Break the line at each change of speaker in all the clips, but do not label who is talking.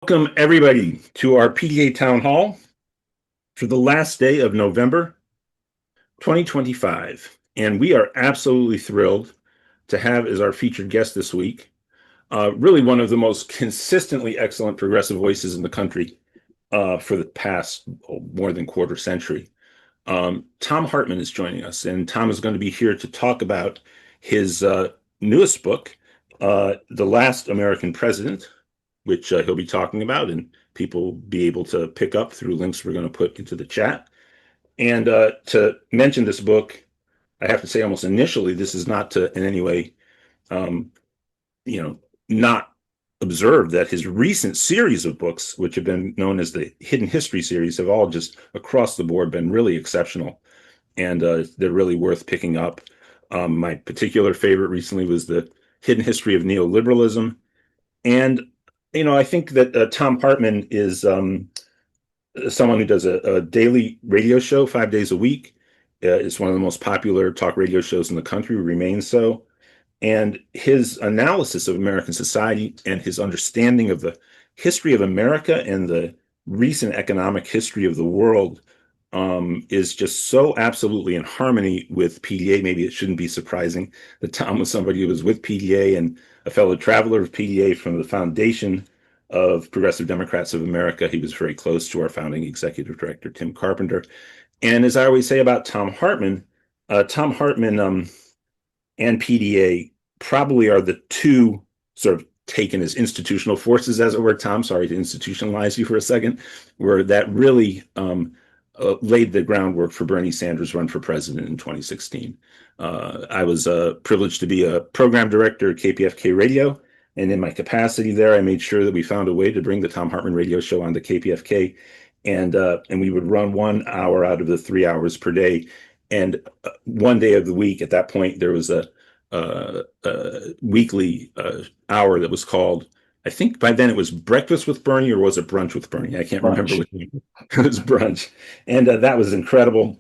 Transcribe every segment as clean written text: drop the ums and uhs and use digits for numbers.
Welcome, everybody, to our PDA Town Hall for the last day of November 2025. And we are absolutely thrilled to have as our featured guest this week, really one of the most consistently excellent progressive voices in the country for the past more than quarter century. Thom Hartmann is joining us, and Thom is going to be here to talk about his newest book, The Last American President, which he'll be talking about, and people will be able to pick up through links we're going to put into the chat. And to mention this book, I have to say almost initially, this is not to in any way, um, not observe that his recent series of books, which have been known as the Hidden History series, have all just across the board been really exceptional. And they're really worth picking up. My particular favorite recently was the Hidden History of Neoliberalism. And I think that Thom Hartmann is someone who does a daily radio show 5 days a week. It's one of the most popular talk radio shows in the country, remains so. And his analysis of American society and his understanding of the history of America and the recent economic history of the world is just so absolutely in harmony with PDA. Maybe it shouldn't be surprising that Thom was somebody who was with PDA and a fellow traveler of PDA from the foundation of Progressive Democrats of America. He was very close to our founding executive director, Tim Carpenter. And as I always say about Thom Hartmann, Thom Hartmann and PDA probably are the two sort of taken as institutional forces, as it were. Thom, sorry to institutionalize you for a second, where that really laid the groundwork for Bernie Sanders' run for president in 2016. I was privileged to be a program director at KPFK Radio, and in my capacity there, I made sure that we found a way to bring the Thom Hartmann radio show onto KPFK, and we would run 1 hour out of the 3 hours per day. And one day of the week, at that point, there was a weekly hour that was called, I think by then it was Breakfast with Bernie, or was it Brunch with Bernie? I can't remember. It was Brunch. And that was incredible.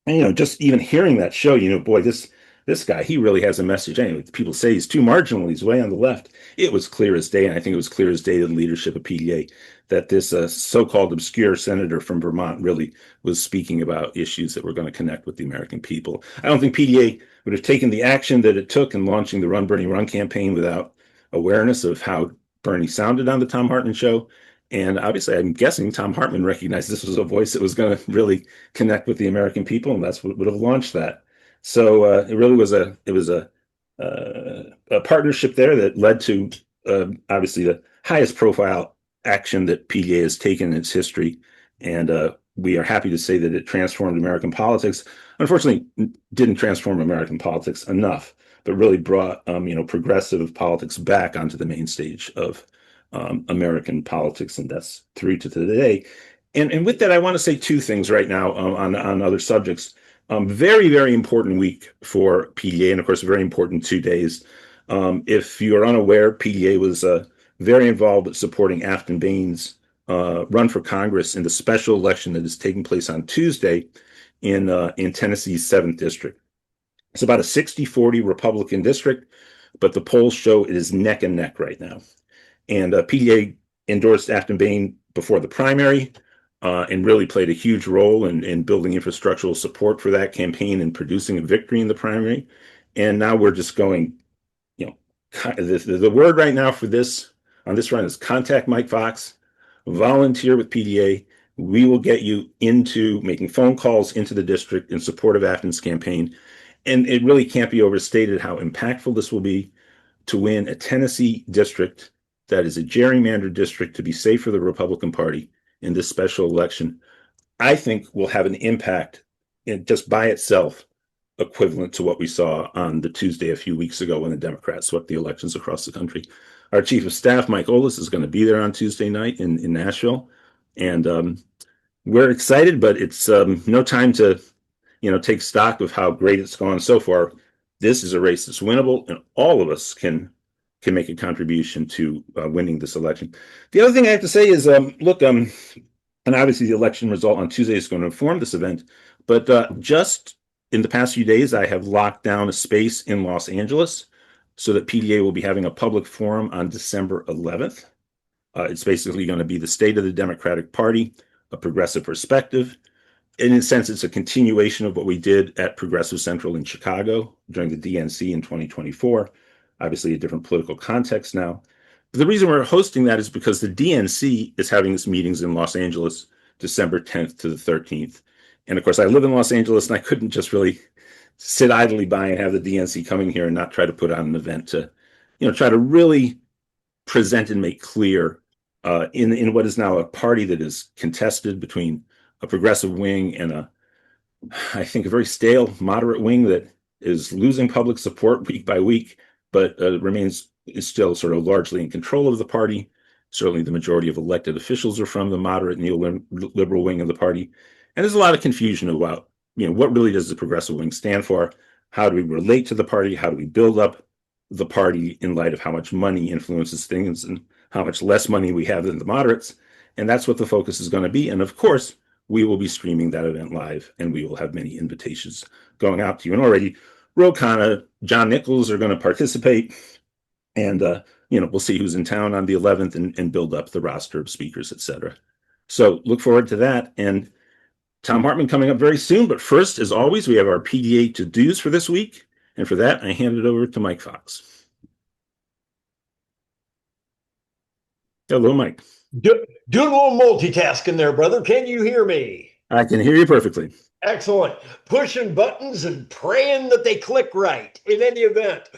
And, just even hearing that show, boy, this guy, he really has a message. Anyway, people say he's too marginal. He's way on the left. It was clear as day, and I think it was clear as day to the leadership of PDA that this so-called obscure senator from Vermont really was speaking about issues that were going to connect with the American people. I don't think PDA would have taken the action that it took in launching the Run Bernie Run campaign without awareness of how Bernie sounded on the Thom Hartmann show. And obviously, I'm guessing Thom Hartmann recognized this was a voice that was going to really connect with the American people, and that's what would have launched that. So it really was a partnership there that led to obviously the highest profile action that PDA has taken in its history, and we are happy to say that it transformed American politics. Unfortunately, didn't transform American politics enough, but really brought progressive politics back onto the main stage of American politics, and that's through to today. And with that, I want to say two things right now on other subjects. Very, very important week for PDA, and of course, very important 2 days. If you are unaware, PDA was very involved with supporting Afton Bain's run for Congress in the special election that is taking place on Tuesday in Tennessee's 7th District. It's about a 60-40 Republican district, but the polls show it is neck and neck right now. And PDA endorsed Afton Bain before the primary, and really played a huge role in building infrastructural support for that campaign and producing a victory in the primary. And now we're just going, the word right now for this on this run is contact Mike Fox, volunteer with PDA. We will get you into making phone calls into the district in support of Afton's campaign. And it really can't be overstated how impactful this will be to win a Tennessee district that is a gerrymandered district to be safe for the Republican Party in this special election. I think will have an impact just by itself equivalent to what we saw on the Tuesday a few weeks ago when the Democrats swept the elections across the country. Our chief of staff, Mike Olis, is going to be there on Tuesday night in Nashville. And we're excited, but it's no time to take stock of how great it's gone so far. This is a race that's winnable, and all of us can make a contribution to winning this election. The other thing I have to say is, look, and obviously the election result on Tuesday is going to inform this event, but just in the past few days, I have locked down a space in Los Angeles so that PDA will be having a public forum on December 11th. It's basically going to be the state of the Democratic Party, a progressive perspective. In a sense, it's a continuation of what we did at Progressive Central in Chicago during the DNC in 2024. Obviously, a different political context now. But the reason we're hosting that is because the DNC is having its meetings in Los Angeles, December 10th to the 13th. And of course, I live in Los Angeles, and I couldn't just really sit idly by and have the DNC coming here and not try to put on an event to, try to really present and make clear in what is now a party that is contested between a progressive wing and I think, a very stale moderate wing that is losing public support week by week, but is still sort of largely in control of the party. Certainly, the majority of elected officials are from the moderate neoliberal wing of the party, and there's a lot of confusion about what really does the progressive wing stand for? How do we relate to the party? How do we build up the party in light of how much money influences things and how much less money we have than the moderates? And that's what the focus is going to be. And of course, we will be streaming that event live, and we will have many invitations going out to you. And already, Ro Khanna, John Nichols are going to participate, and we'll see who's in town on the 11th and build up the roster of speakers, etc. So look forward to that. And Thom Hartmann coming up very soon. But first, as always, we have our PDA to-dos for this week. And for that, I hand it over to Mike Fox. Hello, Mike.
Doing a little multitasking there, brother. Can you hear me?
I can hear you perfectly.
Excellent. Pushing buttons and praying that they click right. In any event,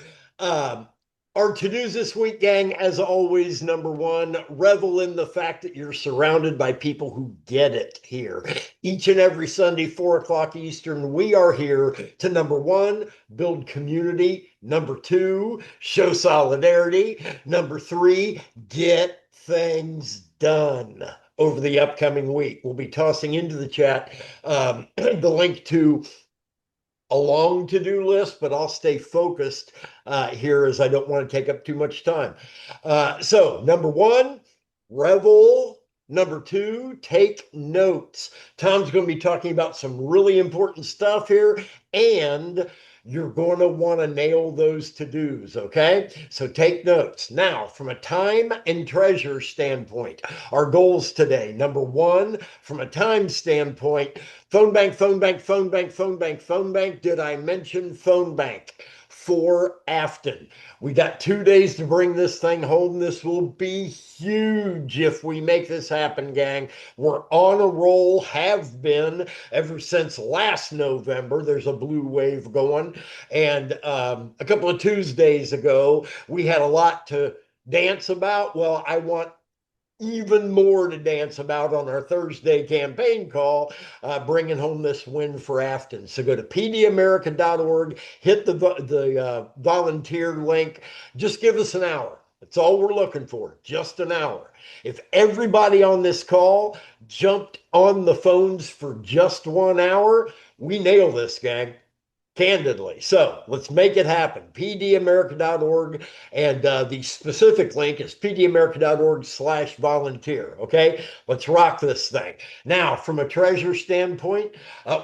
our to-dos this week, gang, as always, number one, revel in the fact that you're surrounded by people who get it here. Each and every Sunday, 4 o'clock Eastern, we are here to, number one, build community. Number two, show solidarity. Number three, get things done over the upcoming week. We'll be tossing into the chat the link to a long to-do list, but I'll stay focused here as I don't want to take up too much time. So number one, revel. Number two, take notes. Tom's going to be talking about some really important stuff here, and you're going to want to nail those to-dos, okay? So take notes. Now, from a time and treasure standpoint, our goals today, number one, from a time standpoint, phone bank, phone bank, phone bank, phone bank, phone bank. Did I mention phone bank? For Afton. We got 2 days to bring this thing home. This will be huge if we make this happen, gang. We're on a roll, have been ever since last November. There's a blue wave going. And a couple of Tuesdays ago, we had a lot to dance about. Well, I want even more to dance about on our Thursday campaign call, bringing home this win for Afton. So go to pdamerica.org, hit the volunteer link. Just give us an hour. That's all we're looking for, just an hour. If everybody on this call jumped on the phones for just 1 hour, we nail this, gang. Candidly. So let's make it happen. pdamerica.org, and the specific link is pdamerica.org/volunteer. Okay, let's rock this thing. Now, from a treasure standpoint,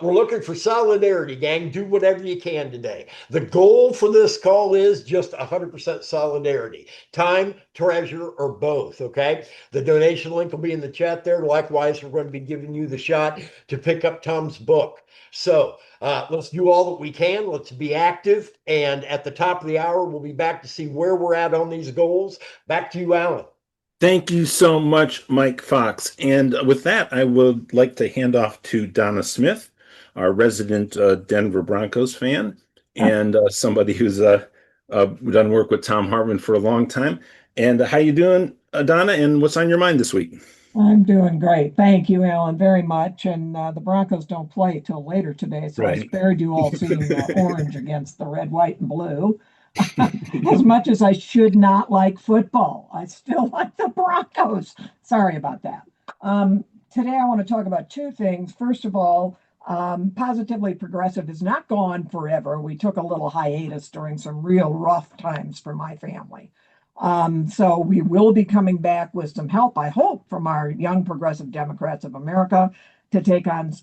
we're looking for solidarity, gang. Do whatever you can today. The goal for this call is just 100% solidarity. Time, treasure, or both. Okay, the donation link will be in the chat there. Likewise, we're going to be giving you the shot to pick up Tom's book. So let's do all that we can. Let's be active. And at the top of the hour, we'll be back to see where we're at on these goals. Back to you, Alan.
Thank you so much, Mike Fox. And with that, I would like to hand off to Donna Smith, our resident Denver Broncos fan, and somebody who's done work with Thom Hartmann for a long time. And how you doing, Donna? And what's on your mind this week?
I'm doing great. Thank you, Alan, very much. And the Broncos don't play till later today, so right. I spared you all seeing orange against the red, white, and blue. As much as I should not like football, I still like the Broncos. Sorry about that. Today I want to talk about two things. First of all, Positively Progressive is not gone forever. We took a little hiatus during some real rough times for my family. So we will be coming back with some help, I hope, from our young progressive Democrats of America to take on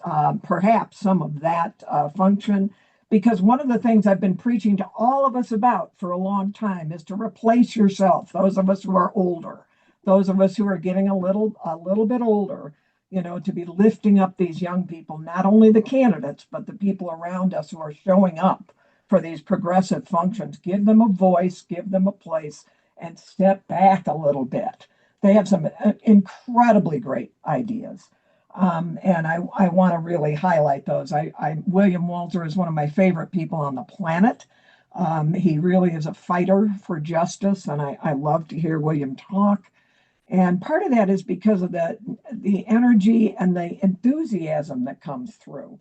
perhaps some of that function. Because one of the things I've been preaching to all of us about for a long time is to replace yourself, those of us who are older. those of us who are getting a little bit older, to be lifting up these young people, not only the candidates, but the people around us who are showing up for these progressive functions. Give them a voice, give them a place, and step back a little bit. They have some incredibly great ideas. And I want to really highlight those. William Walter is one of my favorite people on the planet. He really is a fighter for justice, and I love to hear William talk. And part of that is because of the energy and the enthusiasm that comes through.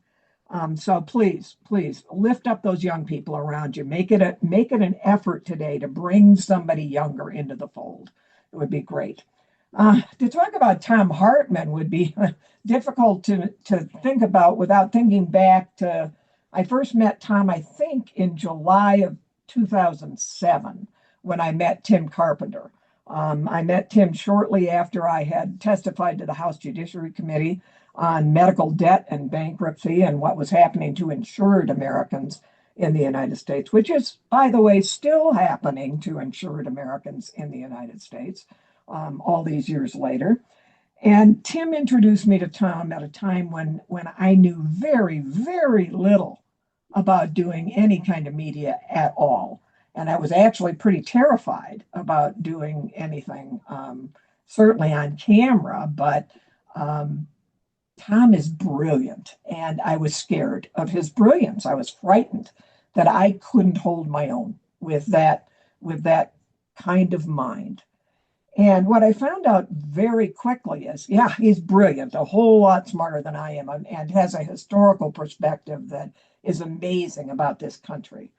So please, please lift up those young people around you. Make it an effort today to bring somebody younger into the fold. It would be great. To talk about Thom Hartmann would be difficult to think about without thinking back to, I first met Thom, I think, in July of 2007 when I met Tim Carpenter. I met Tim shortly after I had testified to the House Judiciary Committee on medical debt and bankruptcy and what was happening to insured Americans in the United States, which is, by the way, still happening to insured Americans in the United States all these years later. And Tim introduced me to Thom at a time when I knew very, very little about doing any kind of media at all. And I was actually pretty terrified about doing anything, certainly on camera, but Thom is brilliant. And I was scared of his brilliance. I was frightened that I couldn't hold my own with that kind of mind. And what I found out very quickly is, yeah, he's brilliant, a whole lot smarter than I am, and has a historical perspective that is amazing about this country.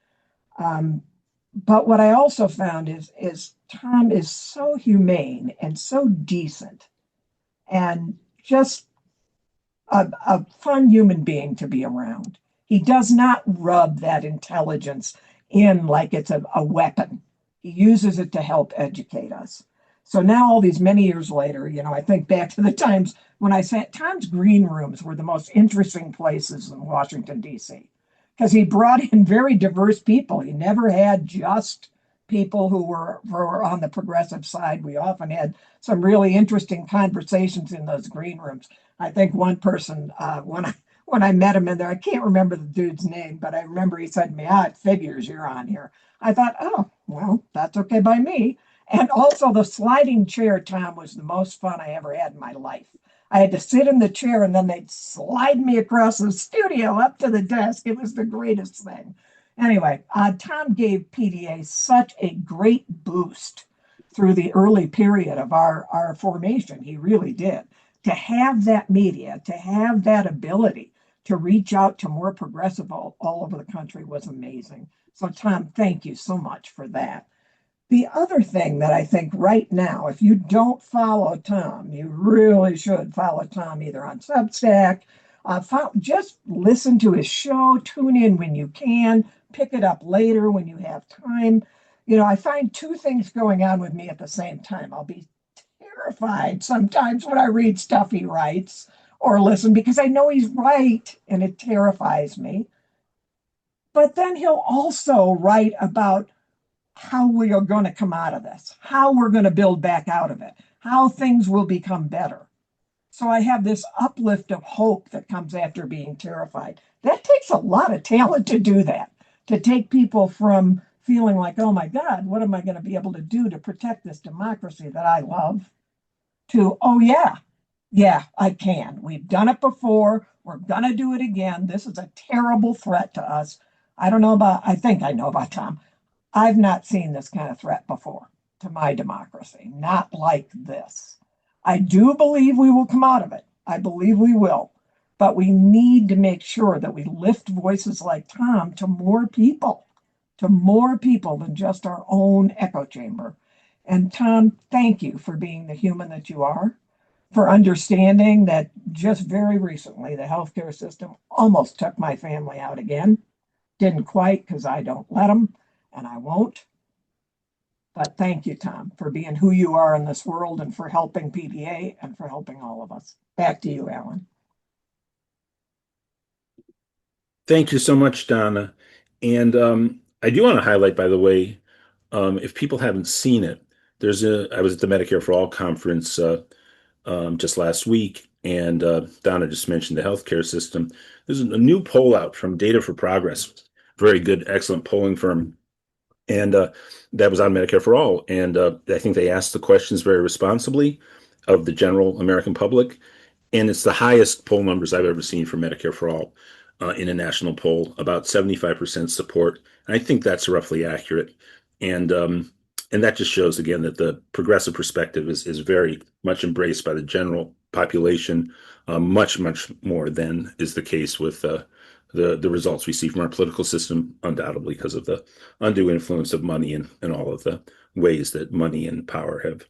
But what I also found is Thom is so humane and so decent and just a fun human being to be around. He does not rub that intelligence in like it's a weapon. He uses it to help educate us. So now, all these many years later, I think back to the times when I said Thom's green rooms were the most interesting places in Washington, D.C., because he brought in very diverse people. He never had just people who were on the progressive side. We often had some really interesting conversations in those green rooms. I think one person, when I met him in there, I can't remember the dude's name, but I remember he said to me, it figures you're on here. I thought, oh, well, that's okay by me. And also the sliding chair, Thom, was the most fun I ever had in my life. I had to sit in the chair and then they'd slide me across the studio up to the desk. It was the greatest thing. Anyway, Thom gave PDA such a great boost through the early period of our formation. He really did. To have that media, to have that ability to reach out to more progressive all over the country was amazing. So Thom, thank you so much for that. The other thing that I think right now, if you don't follow Thom, you really should follow Thom either on Substack, just listen to his show, tune in when you can, pick it up later when you have time. I find two things going on with me at the same time. I'll be terrified sometimes when I read stuff he writes or listen because I know he's right and it terrifies me. But then he'll also write about how we are going to come out of this, how we're going to build back out of it, how things will become better. So I have this uplift of hope that comes after being terrified. That takes a lot of talent to do that, to take people from feeling like, oh my God, what am I going to be able to do to protect this democracy that I love, to, oh yeah, I can. We've done it before. We're going to do it again. This is a terrible threat to us. I think I know about Thom. I've not seen this kind of threat before to my democracy, not like this. I do believe we will come out of it. I believe we will. But we need to make sure that we lift voices like Thom to more people than just our own echo chamber. And Thom, thank you for being the human that you are, for understanding that just very recently the healthcare system almost took my family out again. Didn't quite because I don't let them. And I won't. But thank you, Thom, for being who you are in this world and for helping PDA and for helping all of us. Back to you, Alan.
Thank you so much, Donna. And I do want to highlight, by the way, if people haven't seen it, I was at the Medicare for All conference just last week, and Donna just mentioned the healthcare system. There's a new poll out from Data for Progress, very good, excellent polling firm, and that was on Medicare for All. And I think they asked the questions very responsibly of the general American public, and it's the highest poll numbers I've ever seen for Medicare for All in a national poll, about 75% support. And I think that's roughly accurate. And and that just shows again that the progressive perspective is very much embraced by the general population, much more than is the case with the results we see from our political system, undoubtedly because of the undue influence of money and all of the ways that money and power have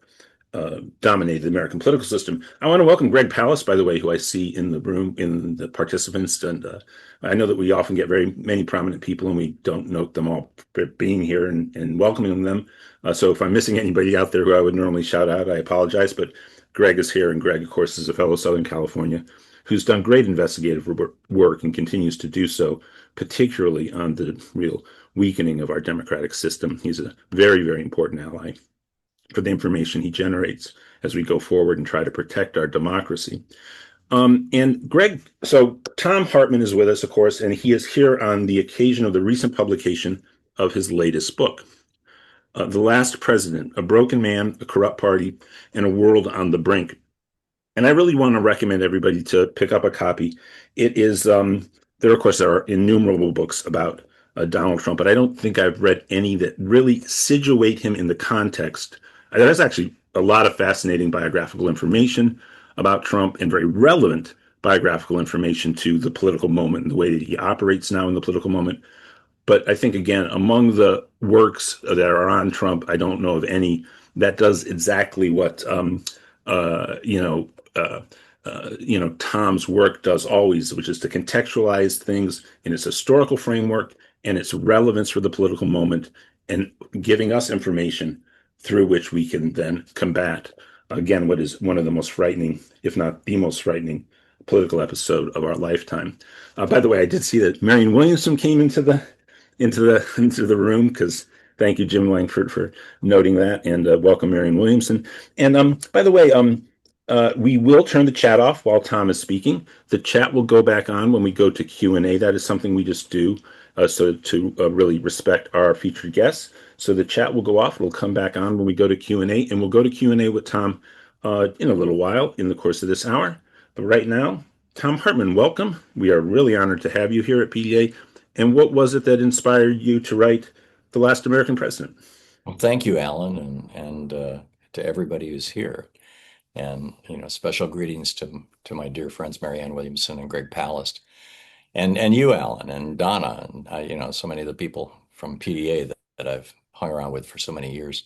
dominated the American political system. I want to welcome Greg Palast, by the way, who I see in the room, in the participants. And I know that we often get very many prominent people and we don't note them all for being here and welcoming them. So if I'm missing anybody out there who I would normally shout out, I apologize. But Greg is here. And Greg, of course, is a fellow Southern California who's done great investigative work and continues to do so, particularly on the real weakening of our democratic system. He's a very important ally for the information he generates as we go forward and try to protect our democracy. And Greg, so Thom Hartmann is with us, of course, and he is here on the occasion of the recent publication of his latest book, The Last President, A Broken Man, a Corrupt Party, and a World on the Brink. And I really want to recommend everybody to pick up a copy. It is, there, of course, there are innumerable books about Donald Trump, but I don't think I've read any that really situate him in the context. There's actually a lot of fascinating biographical information about Trump and very relevant biographical information to the political moment and the way that he operates now in the political moment. But I think, again, among the works that are on Trump, I don't know of any that does exactly what, Tom's work does always, which is to contextualize things in its historical framework and its relevance for the political moment and giving us information through which we can then combat, again, what is one of the most frightening, if not the most frightening, political episode of our lifetime. By the way, I did see that Marianne Williamson came into the room, because thank you, Jim Langford, for noting that, and welcome, Marianne Williamson. And by the way, we will turn the chat off while Thom is speaking. The chat will go back on when we go to Q&A. That is something we just do so to really respect our featured guests. So the chat will go off. It'll come back on when we go to Q&A, and we'll go to Q&A with Thom in a little while in the course of this hour. But right now, Thom Hartmann, welcome. We are really honored to have you here at PDA. And what was it that inspired you to write The Last American President?
Well, thank you, Alan, and to everybody who's here. And special greetings to my dear friends Marianne Williamson and Greg Palast, and you, Alan, and Donna, and so many of the people from PDA that I've hung around with for so many years.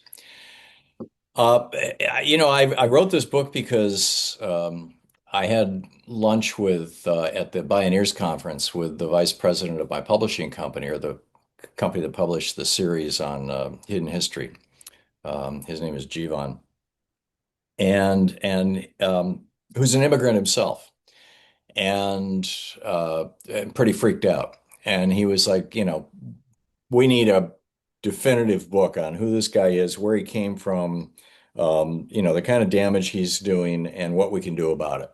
I wrote this book because I had lunch with at the Bioneers Conference with the vice president of my publishing company, or the company that published the series on hidden history. His name is Jivan, and who's an immigrant himself, and pretty freaked out. And he was like, we need a definitive book on who this guy is, where he came from, the kind of damage he's doing, and what we can do about it.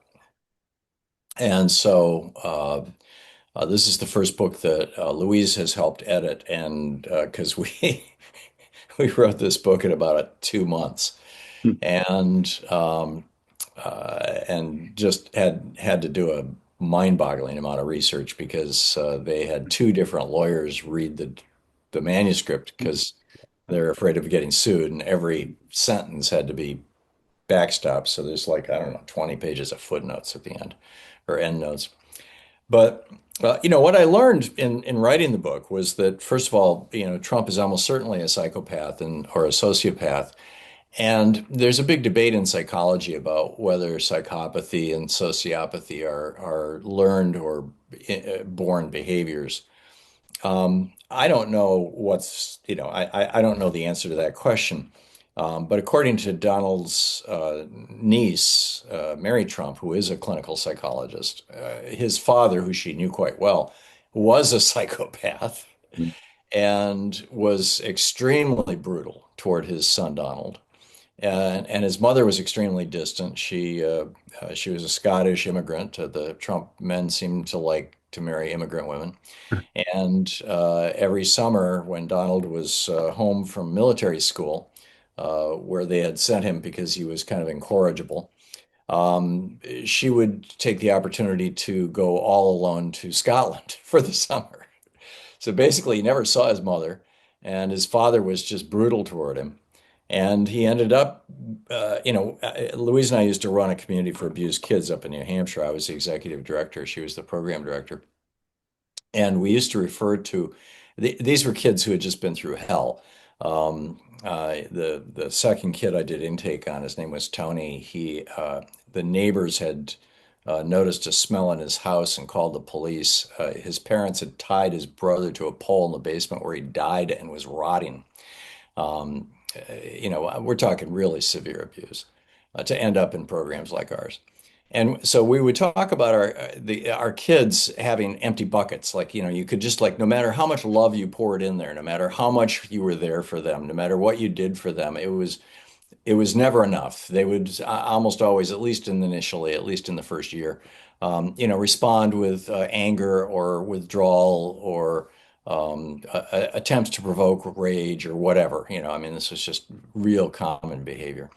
And so this is the first book that Louise has helped edit, and because we wrote this book in about 2 months, and just had to do a mind-boggling amount of research, because they had 2 different lawyers read the manuscript because they're afraid of getting sued, and every sentence had to be backstopped. So there's 20 pages of footnotes at the end, or endnotes. But what I learned in writing the book was that, first of all, Trump is almost certainly a psychopath or a sociopath. And there's a big debate in psychology about whether psychopathy and sociopathy are learned or born behaviors. I don't know I don't know the answer to that question. But according to Donald's niece, Mary Trump, who is a clinical psychologist, his father, who she knew quite well, was a psychopath and was extremely brutal toward his son, Donald. And his mother was extremely distant. She was a Scottish immigrant. The Trump men seemed to like to marry immigrant women. And every summer, when Donald was home from military school, where they had sent him because he was kind of incorrigible, she would take the opportunity to go all alone to Scotland for the summer. So basically, he never saw his mother, and his father was just brutal toward him. And he ended up, Louise and I used to run a community for abused kids up in New Hampshire. I was the executive director. She was the program director. And we used to refer to these were kids who had just been through hell. The second kid I did intake on, his name was Tony. The neighbors had noticed a smell in his house and called the police. His parents had tied his brother to a pole in the basement where he died and was rotting. Um, we're talking really severe abuse to end up in programs like ours. And so we would talk about our kids having empty buckets. Like, you could just like no matter how much love you poured in there, no matter how much you were there for them, no matter what you did for them, it was never enough. They would almost always, at least initially, at least in the first year, respond with anger or withdrawal or attempts to provoke rage or whatever. I mean, this was just real common behavior.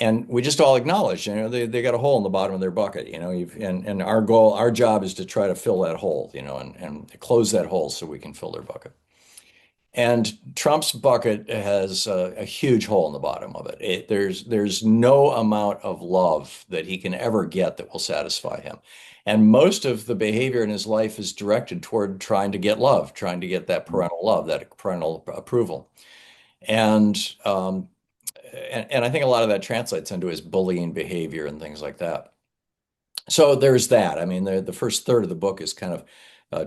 And we just all acknowledge, they got a hole in the bottom of their bucket, and our job is to try to fill that hole, and close that hole so we can fill their bucket. And Trump's bucket has a huge hole in the bottom of it. There's no amount of love that he can ever get that will satisfy him. And most of the behavior in his life is directed toward trying to get love, trying to get that parental love, that parental approval. And and I think a lot of that translates into his bullying behavior and things like that. So there's that. I mean, the first third of the book is kind of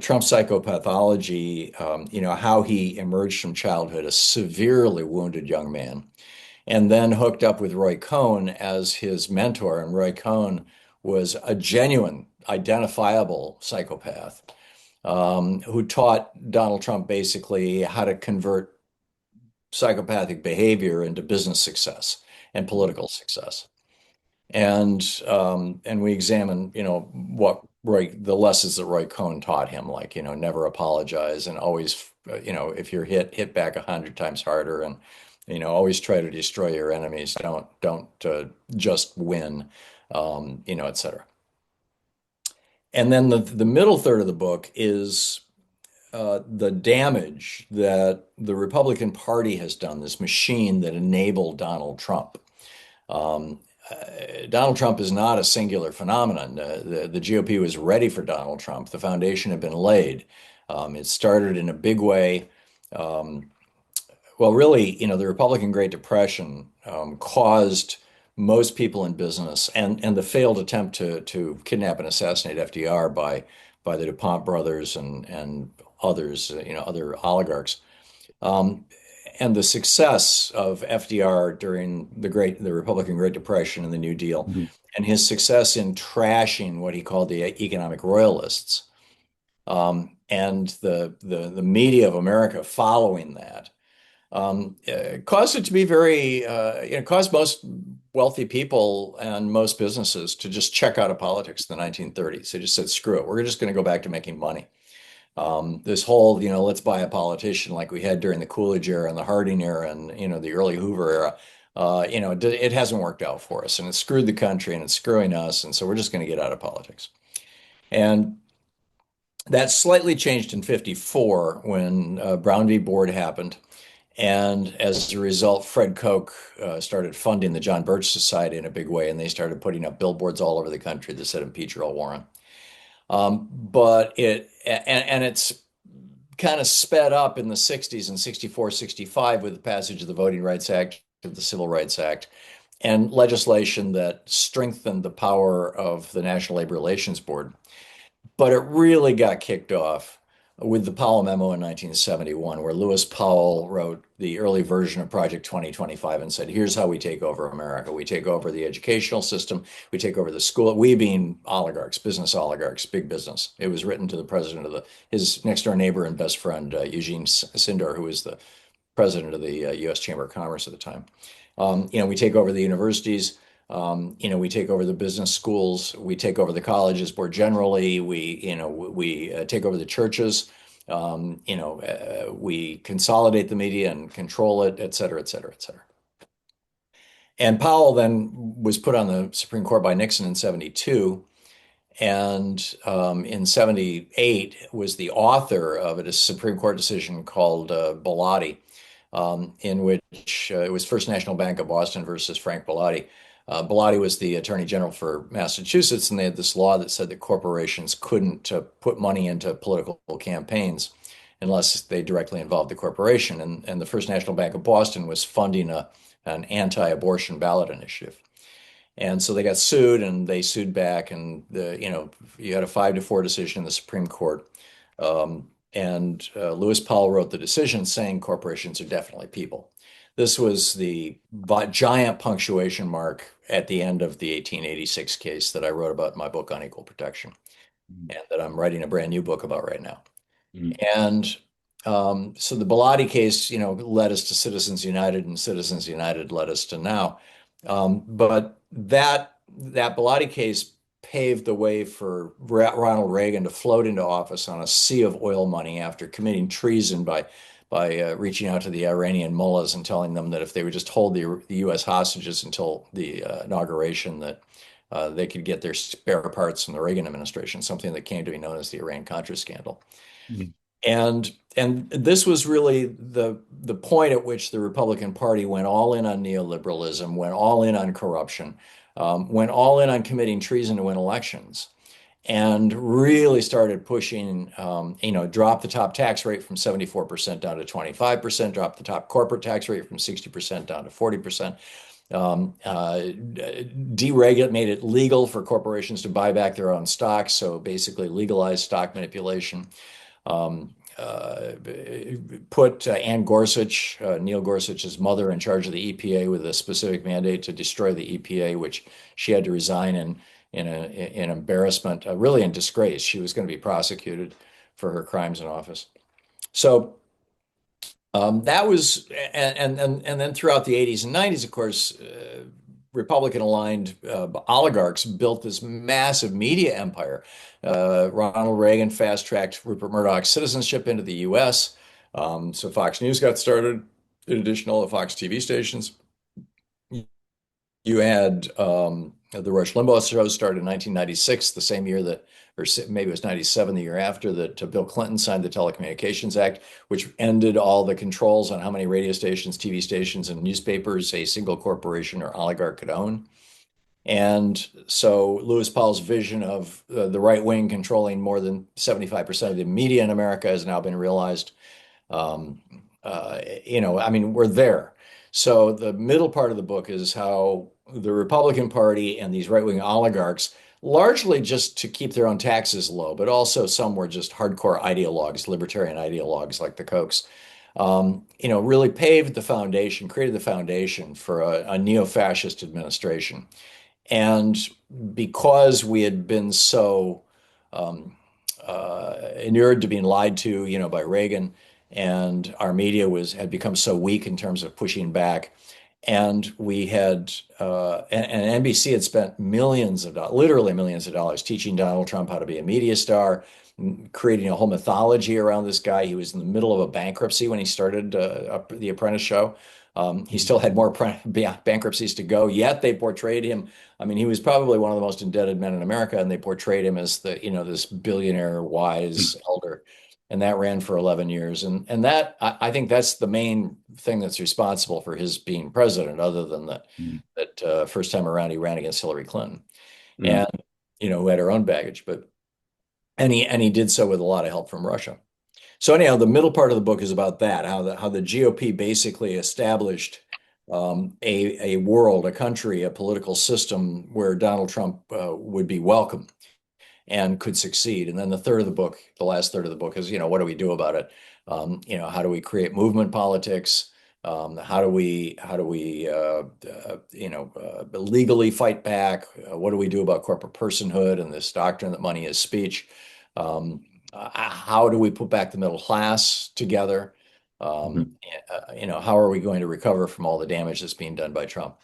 Trump's psychopathology, how he emerged from childhood a severely wounded young man, and then hooked up with Roy Cohn as his mentor. And Roy Cohn was a genuine, identifiable psychopath who taught Donald Trump basically how to convert psychopathic behavior into business success and political success. And we examine, what the lessons that Roy Cohn taught him, like, never apologize and always, if you're hit back 100 times harder, and always try to destroy your enemies. Don't just win, etc. And then the middle third of the book is the damage that the Republican Party has done, this machine that enabled Donald Trump. Donald Trump is not a singular phenomenon. The GOP was ready for Donald Trump. The foundation had been laid. It started in a big way. Well, really, the Republican Great Depression caused most people in business and the failed attempt to kidnap and assassinate FDR by the DuPont brothers and others, other oligarchs. And the success of FDR during the Republican Great Depression and the New Deal, and his success in trashing what he called the economic royalists, and the media of America following that, caused it to be caused most wealthy people and most businesses to just check out of politics in the 1930s. They just said, screw it, we're just going to go back to making money. This whole, let's buy a politician like we had during the Coolidge era and the Harding era and, the early Hoover era, it hasn't worked out for us, and it's screwed the country and it's screwing us. And so we're just going to get out of politics. And that slightly changed in 54 when Brown v. Board happened. And as a result, Fred Koch started funding the John Birch Society in a big way. And they started putting up billboards all over the country that said impeach Earl Warren. But it's kind of sped up in the 60s and 64, 65 with the passage of the Voting Rights Act, of the Civil Rights Act, and legislation that strengthened the power of the National Labor Relations Board. But it really got kicked off with the Powell Memo in 1971, where Lewis Powell wrote the early version of Project 2025 and said, here's how we take over America. We take over the educational system. We take over the school. We being oligarchs, business oligarchs, big business. It was written to the president of his next door neighbor and best friend, Eugene Sindor, who was the president of the U.S. Chamber of Commerce at the time. We take over the universities. We take over the business schools. We take over the colleges more generally. We take over the churches. We consolidate the media and control it, et cetera, et cetera, et cetera. And Powell then was put on the Supreme Court by Nixon in 72. And in 78 was the author of a Supreme Court decision called Bellotti, in which it was First National Bank of Boston versus Frank Bellotti. Bellotti was the Attorney General for Massachusetts, and they had this law that said that corporations couldn't put money into political campaigns unless they directly involved the corporation. And the First National Bank of Boston was funding an anti-abortion ballot initiative. And so they got sued, and they sued back, and you had a 5-4 decision in the Supreme Court. And Lewis Powell wrote the decision saying corporations are definitely people. This was the giant punctuation mark at the end of the 1886 case that I wrote about in my book on equal protection, and that I'm writing a brand new book about right now. And so the Bellotti case, led us to Citizens United, and Citizens United led us to now. But that Bellotti case paved the way for Ronald Reagan to float into office on a sea of oil money after committing treason by reaching out to the Iranian mullahs and telling them that if they would just hold the U.S. hostages until the inauguration, that they could get their spare parts from the Reagan administration, something that came to be known as the Iran-Contra scandal. Mm-hmm. And this was really the point at which the Republican Party went all in on neoliberalism, went all in on corruption, went all in on committing treason to win elections, and really started pushing, drop the top tax rate from 74% down to 25%, drop the top corporate tax rate from 60% down to 40%, deregulate, made it legal for corporations to buy back their own stocks, so basically legalized stock manipulation. Put Ann Gorsuch, Neil Gorsuch's mother, in charge of the EPA with a specific mandate to destroy the EPA, which she had to resign in embarrassment, really in disgrace. She was going to be prosecuted for her crimes in office. So that was, and then throughout the 80s and 90s, of course, Republican-aligned oligarchs built this massive media empire. Ronald Reagan fast-tracked Rupert Murdoch's citizenship into the U.S. So Fox News got started, in addition to all the Fox TV stations. You had the Rush Limbaugh show started in 1996, the same year that, or maybe it was 97, the year after, that Bill Clinton signed the Telecommunications Act, which ended all the controls on how many radio stations, TV stations, and newspapers a single corporation or oligarch could own. And so Lewis Powell's vision of the right wing controlling more than 75% of the media in America has now been realized. We're there. So the middle part of the book is how the Republican Party and these right-wing oligarchs, largely just to keep their own taxes low, but also some were just hardcore ideologues, libertarian ideologues like the Kochs, really paved the foundation, created the foundation for a neo-fascist administration. And because we had been so inured to being lied to, by Reagan, and our media had become so weak in terms of pushing back, and we had and NBC had spent literally millions of dollars teaching Donald Trump how to be a media star, creating a whole mythology around this guy. He was in the middle of a bankruptcy when he started the Apprentice show. He still had more bankruptcies to go, yet they portrayed him. I mean, he was probably one of the most indebted men in America, and they portrayed him as this billionaire, wise elder. And that ran for 11 years. And that, I think that's the main thing that's responsible for his being president, other than that first time around he ran against Hillary Clinton, and, who had her own baggage. And he did so with a lot of help from Russia. So anyhow, the middle part of the book is about that, how the GOP basically established a world, a country, a political system where Donald Trump would be welcome and could succeed. And then the last third of the book is, what do we do about it? How do we create movement politics? How do we legally fight back? What do we do about corporate personhood and this doctrine that money is speech? How do we put back the middle class together?
Mhm.
How are we going to recover from all the damage that's being done by Trump?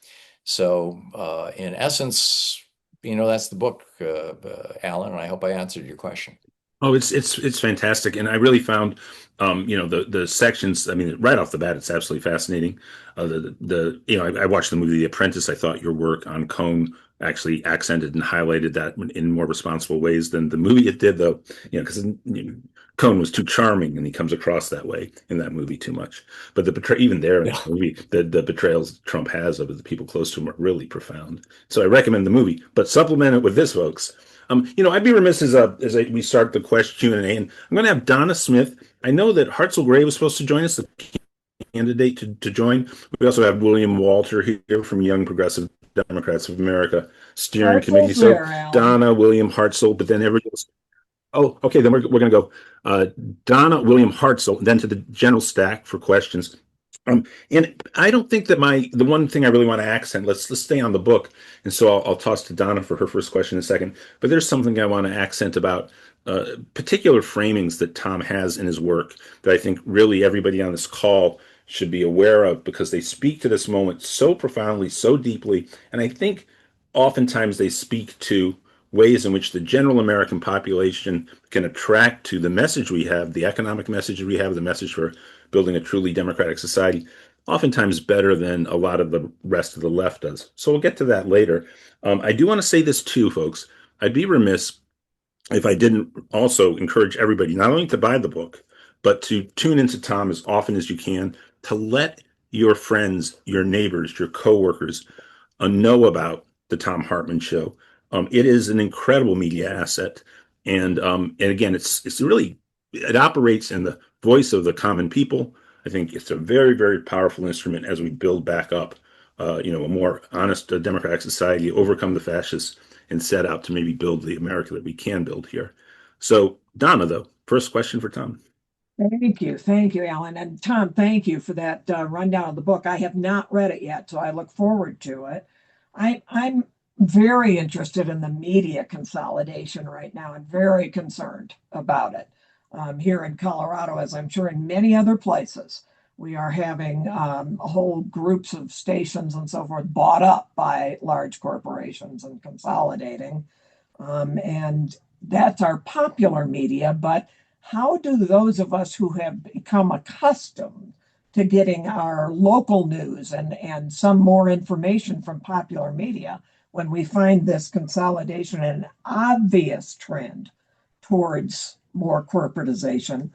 So, in essence, that's the book, Alan, and I hope I answered your question.
Oh, it's fantastic, and I really found, the sections. I mean, right off the bat, it's absolutely fascinating. I watched the movie The Apprentice. I thought your work on Cohn actually accented and highlighted that in more responsible ways than the movie it did, though. Because Cohn was too charming, and he comes across that way in that movie too much. But even there in
Yeah.
the movie, the betrayals Trump has of the people close to him are really profound. So I recommend the movie, but supplement it with this, folks. I'd be remiss we start the question Q&A, and I'm going to have Donna Smith. I know that Hartzell Gray was supposed to join us, the candidate to join. We also have William Walter here from Young Progressive Democrats of America Steering Committee.
Hartzell's
So
there, Alan.
Donna, William, Hartzell, but then everybody else. Oh, okay. Then we're going to go Donna, William, Hartzell, and then to the general stack for questions. And I don't think that the one thing I really want to accent, let's stay on the book. And so I'll toss to Donna for her first question in a second. But there's something I want to accent about particular framings that Thom has in his work that I think really everybody on this call should be aware of because they speak to this moment so profoundly, so deeply. And I think oftentimes they speak to ways in which the general American population can attract to the message we have, the economic message we have, the message for building a truly democratic society, oftentimes better than a lot of the rest of the left does. So we'll get to that later. I do want to say this too, folks. I'd be remiss if I didn't also encourage everybody not only to buy the book, but to tune into Thom as often as you can, to let your friends, your neighbors, your coworkers know about the Thom Hartmann show. It is an incredible media asset, and again, it's really it operates in the voice of the common people. I think it's a very very powerful instrument as we build back up, a more honest democratic society, overcome the fascists, and set out to maybe build the America that we can build here. So Donna, though, first question for Thom.
Thank you, Alan, and Thom. Thank you for that rundown of the book. I have not read it yet, so I look forward to it. I'm very interested in the media consolidation right now, and very concerned about it here in Colorado, as I'm sure in many other places. We are having whole groups of stations and so forth bought up by large corporations and consolidating. And that's our popular media. But how do those of us who have become accustomed to getting our local news and some more information from popular media, when we find this consolidation and an obvious trend towards more corporatization,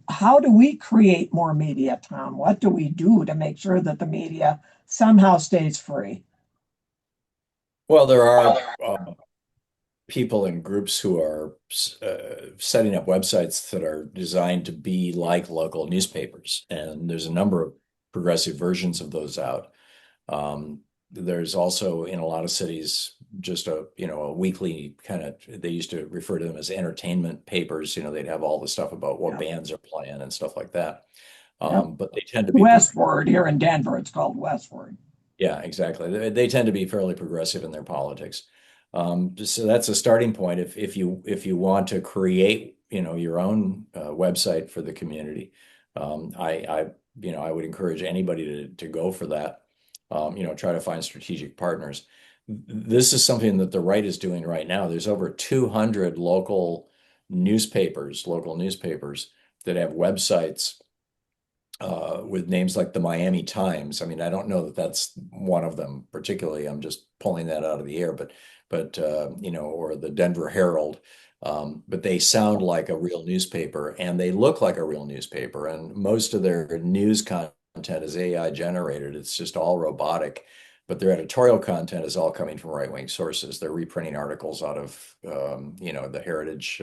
how do we create more media, Thom? What do we do to make sure that the media somehow stays free?
Well, there are people and groups who are setting up websites that are designed to be like local newspapers, and there's a number of progressive versions of those out. There's also in a lot of cities just a weekly kind of, they used to refer to them as entertainment papers. They'd have all the stuff about what
Yep.
bands are playing and stuff like that.
Yep.
But they tend to be
Westward here in Denver, it's called Westward.
Yeah, exactly. They tend to be fairly progressive in their politics. So that's a starting point. If you want to create, your own website for the community, I would encourage anybody to go for that. Try to find strategic partners. This is something that the right is doing right now. There's over 200 local newspapers that have websites with names like the Miami Times. I mean, I don't know that that's one of them particularly. I'm just pulling that out of the air, but or the Denver Herald. But they sound like a real newspaper and they look like a real newspaper. And most of their news content is AI generated. It's just all robotic. But their editorial content is all coming from right-wing sources. They're reprinting articles out of, the Heritage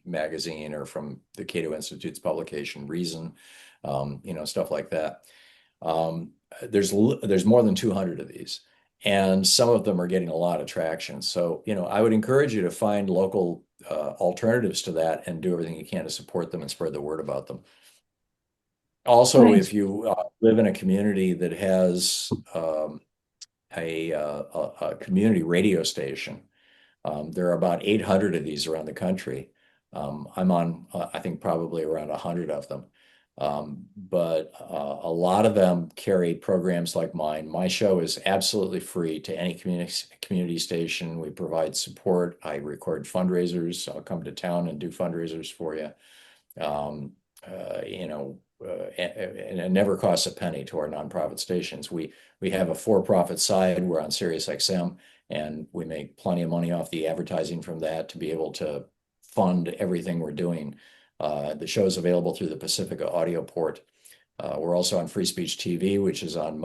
magazine or from the Cato Institute's publication, Reason, stuff like that. There's more than 200 of these, and some of them are getting a lot of traction. So, I would encourage you to find local alternatives to that and do everything you can to support them and spread the word about them. Also,
Thanks.
if you live in a community that has a community radio station, there are about 800 of these around the country. I'm on, I think, probably around 100 of them. But a lot of them carry programs like mine. My show is absolutely free to any community station. We provide support. I record fundraisers. I'll come to town and do fundraisers for you. And it never costs a penny to our nonprofit stations. We have a for-profit side. We're on Sirius XM, and we make plenty of money off the advertising from that to be able to fund everything we're doing. The show is available through the Pacifica audio port. We're also on Free Speech TV, which is on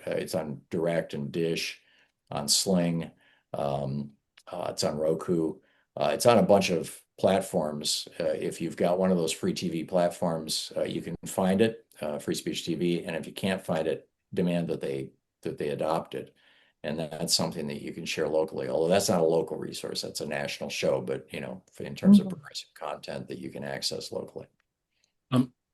it's on Direct and Dish, on Sling. It's on Roku. It's on a bunch of platforms. If you've got one of those free TV platforms, you can find it, Free Speech TV. And if you can't find it, demand that they adopt it. And that's something that you can share locally. Although that's not a local resource, that's a national show. But in terms of progressive content that you can access locally.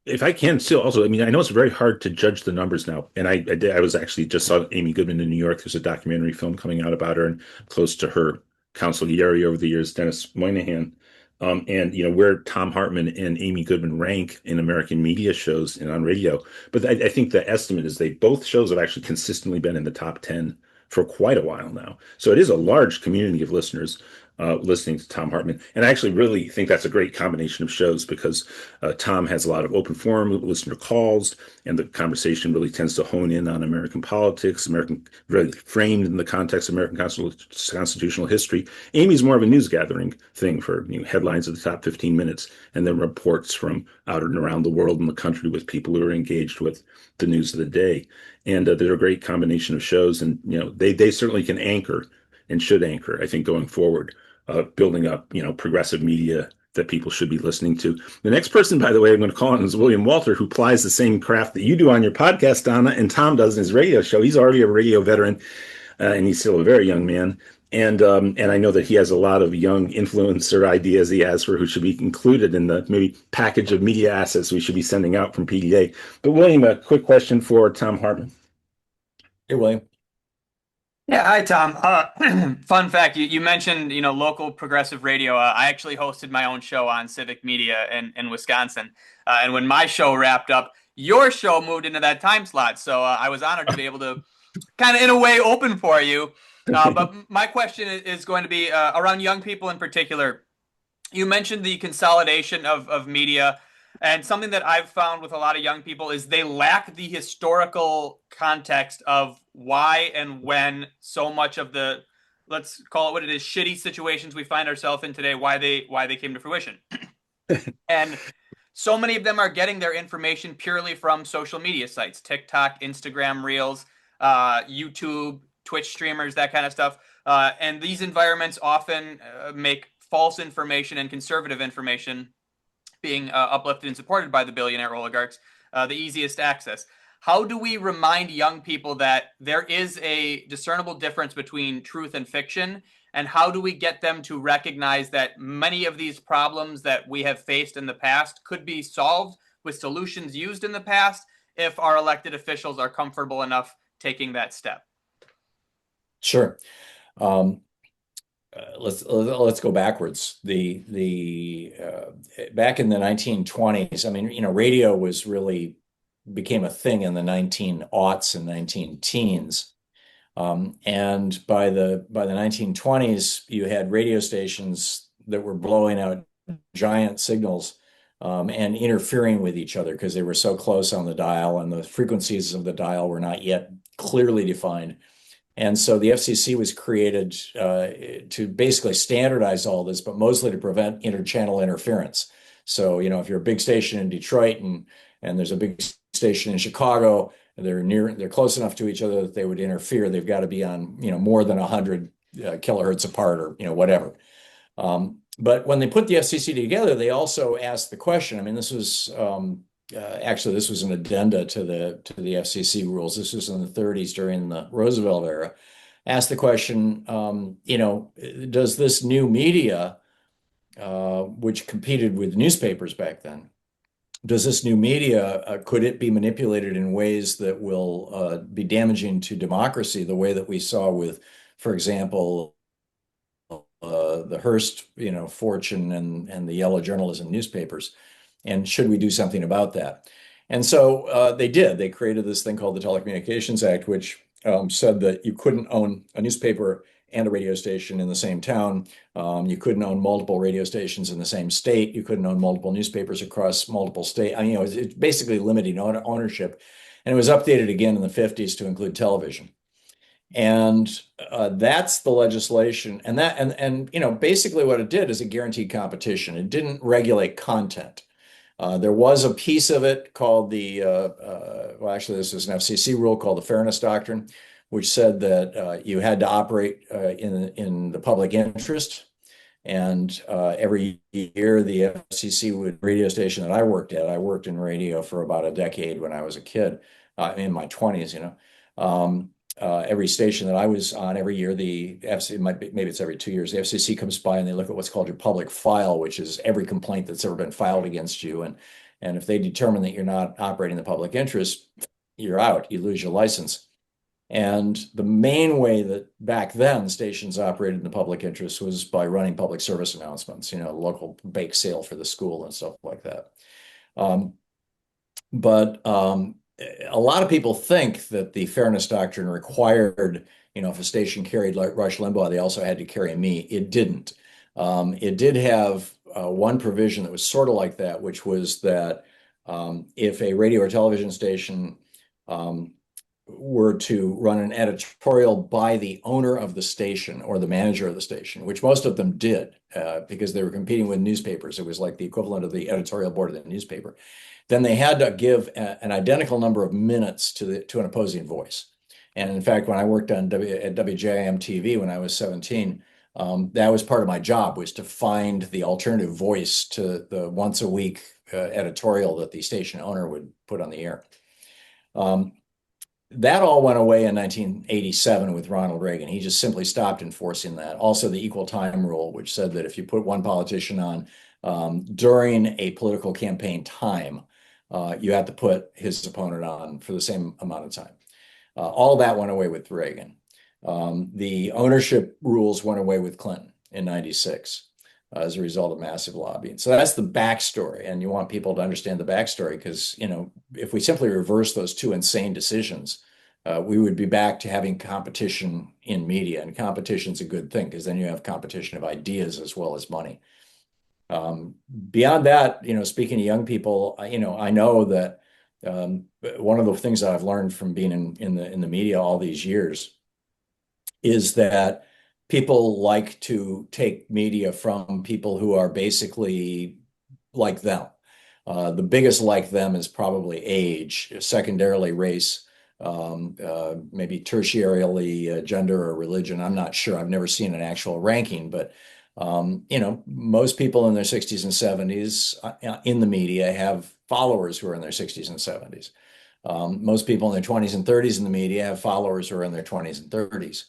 If I can still also, I mean, I know it's very hard to judge the numbers now. And I was actually just saw Amy Goodman in New York. There's a documentary film coming out about her, and close to her consigliere over the years, Dennis Moynihan. And where Thom Hartmann and Amy Goodman rank in American media shows and on radio. But I think the estimate is both shows have actually consistently been in the top 10 for quite a while now. So it is a large community of listeners listening to Thom Hartmann. And I actually really think that's a great combination of shows because Thom has a lot of open forum listener calls, and the conversation really tends to hone in on American politics, really framed in the context of American constitutional history. Amy's more of a news gathering thing for headlines of the top 15 minutes, and then reports from out and around the world and the country with people who are engaged with the news of the day. And they're a great combination of shows, and they certainly can anchor and should anchor, I think, going forward, building up progressive media that people should be listening to. The next person, by the way, I'm going to call on is William Walter, who plies the same craft that you do on your podcast, Donna, and Thom does in his radio show. He's already a radio veteran, and he's still a very young man. And I know that he has a lot of young influencer ideas he has for who should be included in the maybe package of media assets we should be sending out from PDA. But William, a quick question for Thom Hartmann.
Hey, William.
Yeah, hi, Thom. Fun fact, you mentioned, local progressive radio. I actually hosted my own show on civic media in Wisconsin. And when my show wrapped up, your show moved into that time slot. So I was honored to be able to kind of, in a way, open for you. But my question is going to be around young people in particular. You mentioned the consolidation of media. And something that I've found with a lot of young people is they lack the historical context of why and when so much of the, let's call it what it is, shitty situations we find ourselves in today, why they came to fruition. And so many of them are getting their information purely from social media sites, TikTok, Instagram Reels, YouTube, Twitch streamers, that kind of stuff. And these environments often make false information and conservative information, being uplifted and supported by the billionaire oligarchs, the easiest access. How do we remind young people that there is a discernible difference between truth and fiction? And how do we get them to recognize that many of these problems that we have faced in the past could be solved with solutions used in the past if our elected officials are comfortable enough taking that step?
Sure. Let's go backwards. Back in the 1920s, I mean, radio was really became a thing in the 19-aughts and 19-teens. And by the 1920s, you had radio stations that were blowing out giant signals and interfering with each other because they were so close on the dial, and the frequencies of the dial were not yet clearly defined. And so the FCC was created to basically standardize all this, but mostly to prevent interchannel interference. So, if you're a big station in Detroit and there's a big station in Chicago, they're close enough to each other that they would interfere. They've got to be on, more than 100 kilohertz apart, or, whatever. But when they put the FCC together, they also asked the question. I mean, this was actually, this was an addenda to the FCC rules. This was in the 30s during the Roosevelt era. Asked the question, does this new media, which competed with newspapers back then, does this new media, could it be manipulated in ways that will be damaging to democracy, the way that we saw with, for example, the Hearst, fortune and the yellow journalism newspapers? And should we do something about that? And so they did. They created this thing called the Telecommunications Act, which said that you couldn't own a newspaper and a radio station in the same town. You couldn't own multiple radio stations in the same state. You couldn't own multiple newspapers across multiple states. I mean, it's basically limiting ownership. And it was updated again in the 50s to include television. And that's the legislation. And basically what it did is it guaranteed competition. It didn't regulate content. There was a piece of it called well, actually, this is an FCC rule called the Fairness Doctrine, which said that you had to operate in the public interest. And every year, the FCC radio station that I worked at, I worked in radio for about a decade when I was a kid, in my 20s, every station that I was on every year, the FCC, maybe it's every 2 years, the FCC comes by and they look at what's called your public file, which is every complaint that's ever been filed against you. And if they determine that you're not operating in the public interest, you're out, you lose your license. And the main way that back then stations operated in the public interest was by running public service announcements, local bake sale for the school and stuff like that. But a lot of people think that the Fairness Doctrine required, if a station carried like Rush Limbaugh, they also had to carry me. It didn't. It did have one provision that was sort of like that, which was that if a radio or television station were to run an editorial by the owner of the station or the manager of the station, which most of them did because they were competing with newspapers. It was like the equivalent of the editorial board of the newspaper. Then they had to give an identical number of minutes to an opposing voice. And in fact, when I worked at WJIM TV when I was 17, that was part of my job, was to find the alternative voice to the once a week editorial that the station owner would put on the air. That all went away in 1987 with Ronald Reagan. He just simply stopped enforcing that. Also, the equal time rule, which said that if you put one politician on during a political campaign time, you have to put his opponent on for the same amount of time. All that went away with Reagan. The ownership rules went away with Clinton in 96 as a result of massive lobbying. So that's the backstory. And you want people to understand the backstory because, if we simply reverse those two insane decisions, we would be back to having competition in media. And competition's a good thing because then you have competition of ideas as well as money. Beyond that, speaking to young people, I know that one of the things that I've learned from being in the media all these years is that people like to take media from people who are basically like them. The biggest like them is probably age, secondarily race, maybe tertiarily gender or religion. I'm not sure. I've never seen an actual ranking, but most people in their 60s and 70s in the media have followers who are in their 60s and 70s. Most people in their 20s and 30s in the media have followers who are in their 20s and 30s.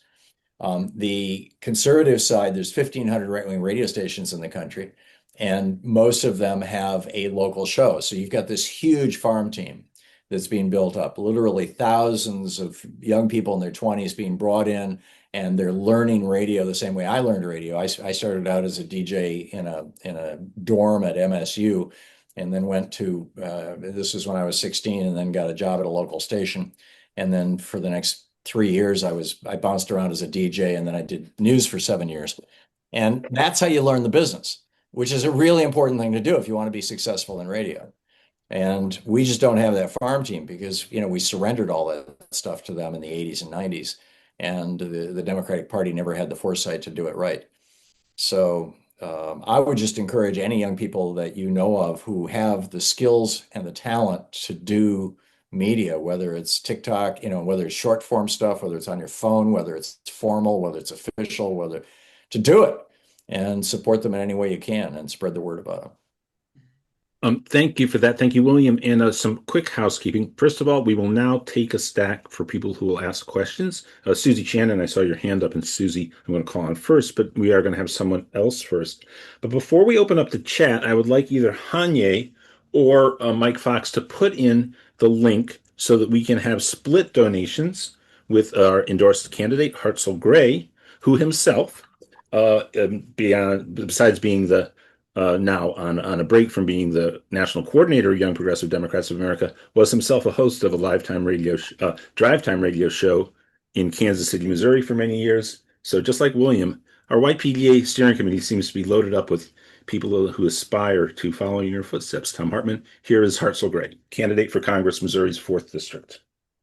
The conservative side, there's 1,500 right-wing radio stations in the country, and most of them have a local show. So you've got this huge farm team that's being built up, literally thousands of young people in their 20s being brought in, and they're learning radio the same way I learned radio. I started out as a DJ in a dorm at MSU, and then went to, this was when I was 16, and then got a job at a local station. And then for the next 3 years, I bounced around as a DJ, and then I did news for 7 years. And that's how you learn the business, which is a really important thing to do if you want to be successful in radio. And we just don't have that farm team because, we surrendered all that stuff to them in the 80s and 90s. And the Democratic Party never had the foresight to do it right. So I would just encourage any young people that you know of who have the skills and the talent to do media, whether it's TikTok, whether it's short form stuff, whether it's on your phone, whether it's formal, whether it's official, whether to do it and support them in any way you can and spread the word about them.
Thank you for that. Thank you, William. And some quick housekeeping. First of all, we will now take a stack for people who will ask questions. Susie Shannon, I saw your hand up, and Susie, I'm going to call on first, but we are going to have someone else first. But before we open up the chat, I would like either Hanye or Mike Fox to put in the link so that we can have split donations with our endorsed candidate, Hartzell Gray, who himself, besides being the now on a break from being the national coordinator of Young Progressive Democrats of America, was himself a host of a drive time radio show in Kansas City, Missouri for many years. So just like William, our YPDA steering committee seems to be loaded up with people who aspire to follow in your footsteps. Thom Hartmann, here is Hartzell Gray, candidate for Congress, Missouri's 4th District.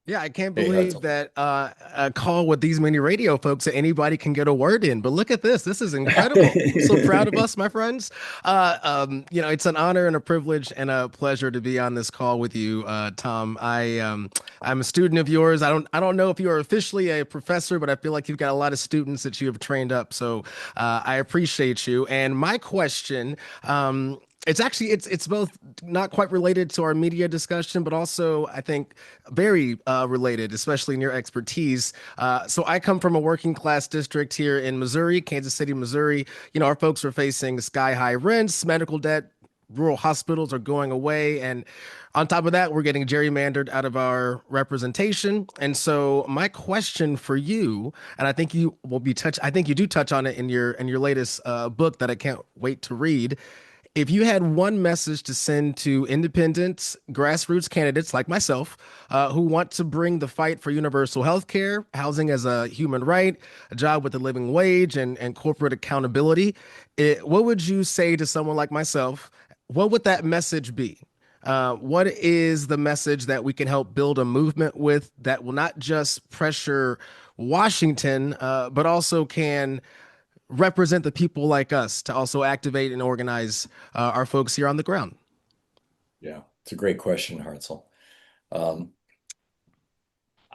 Yeah, I can't
Hey,
believe
Hudson.
that a call with these many radio folks that anybody can get a word in. But look at this. This is incredible. I'm so proud of us, my friends. It's an honor and a privilege and a pleasure to be on this call with you, Thom. I'm a student of yours. I don't know if you are officially a professor, but I feel like you've got a lot of students that you have trained up. So I appreciate you. And my question, it's both not quite related to our media discussion, but also I think very related, especially in your expertise. So I come from a working class district here in Missouri, Kansas City, Missouri. Our folks are facing sky high rents, medical debt, rural hospitals are going away, and on top of that, we're getting gerrymandered out of our representation. And so my question for you, and I think you do touch on it in your latest book that I can't wait to read. If you had one message to send to independent grassroots candidates like myself, who want to bring the fight for universal health care, housing as a human right, a job with a living wage, and corporate accountability, what would you say to someone like myself? What would that message be? What is the message that we can help build a movement with that will not just pressure Washington, but also can represent the people like us to also activate and organize our folks here on the ground?
Yeah, it's a great question, Hartzell. Um,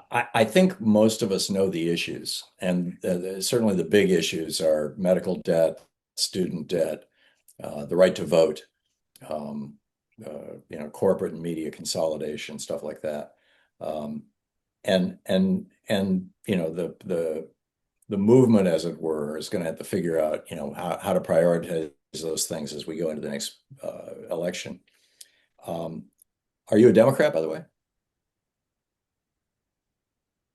I think most of us know the issues, and certainly the big issues are medical debt, student debt, the right to vote, um, corporate and media consolidation, stuff like that. Um, the movement, as it were, is going to have to figure out, how to prioritize those things as we go into the next election. Are you a Democrat, by the way?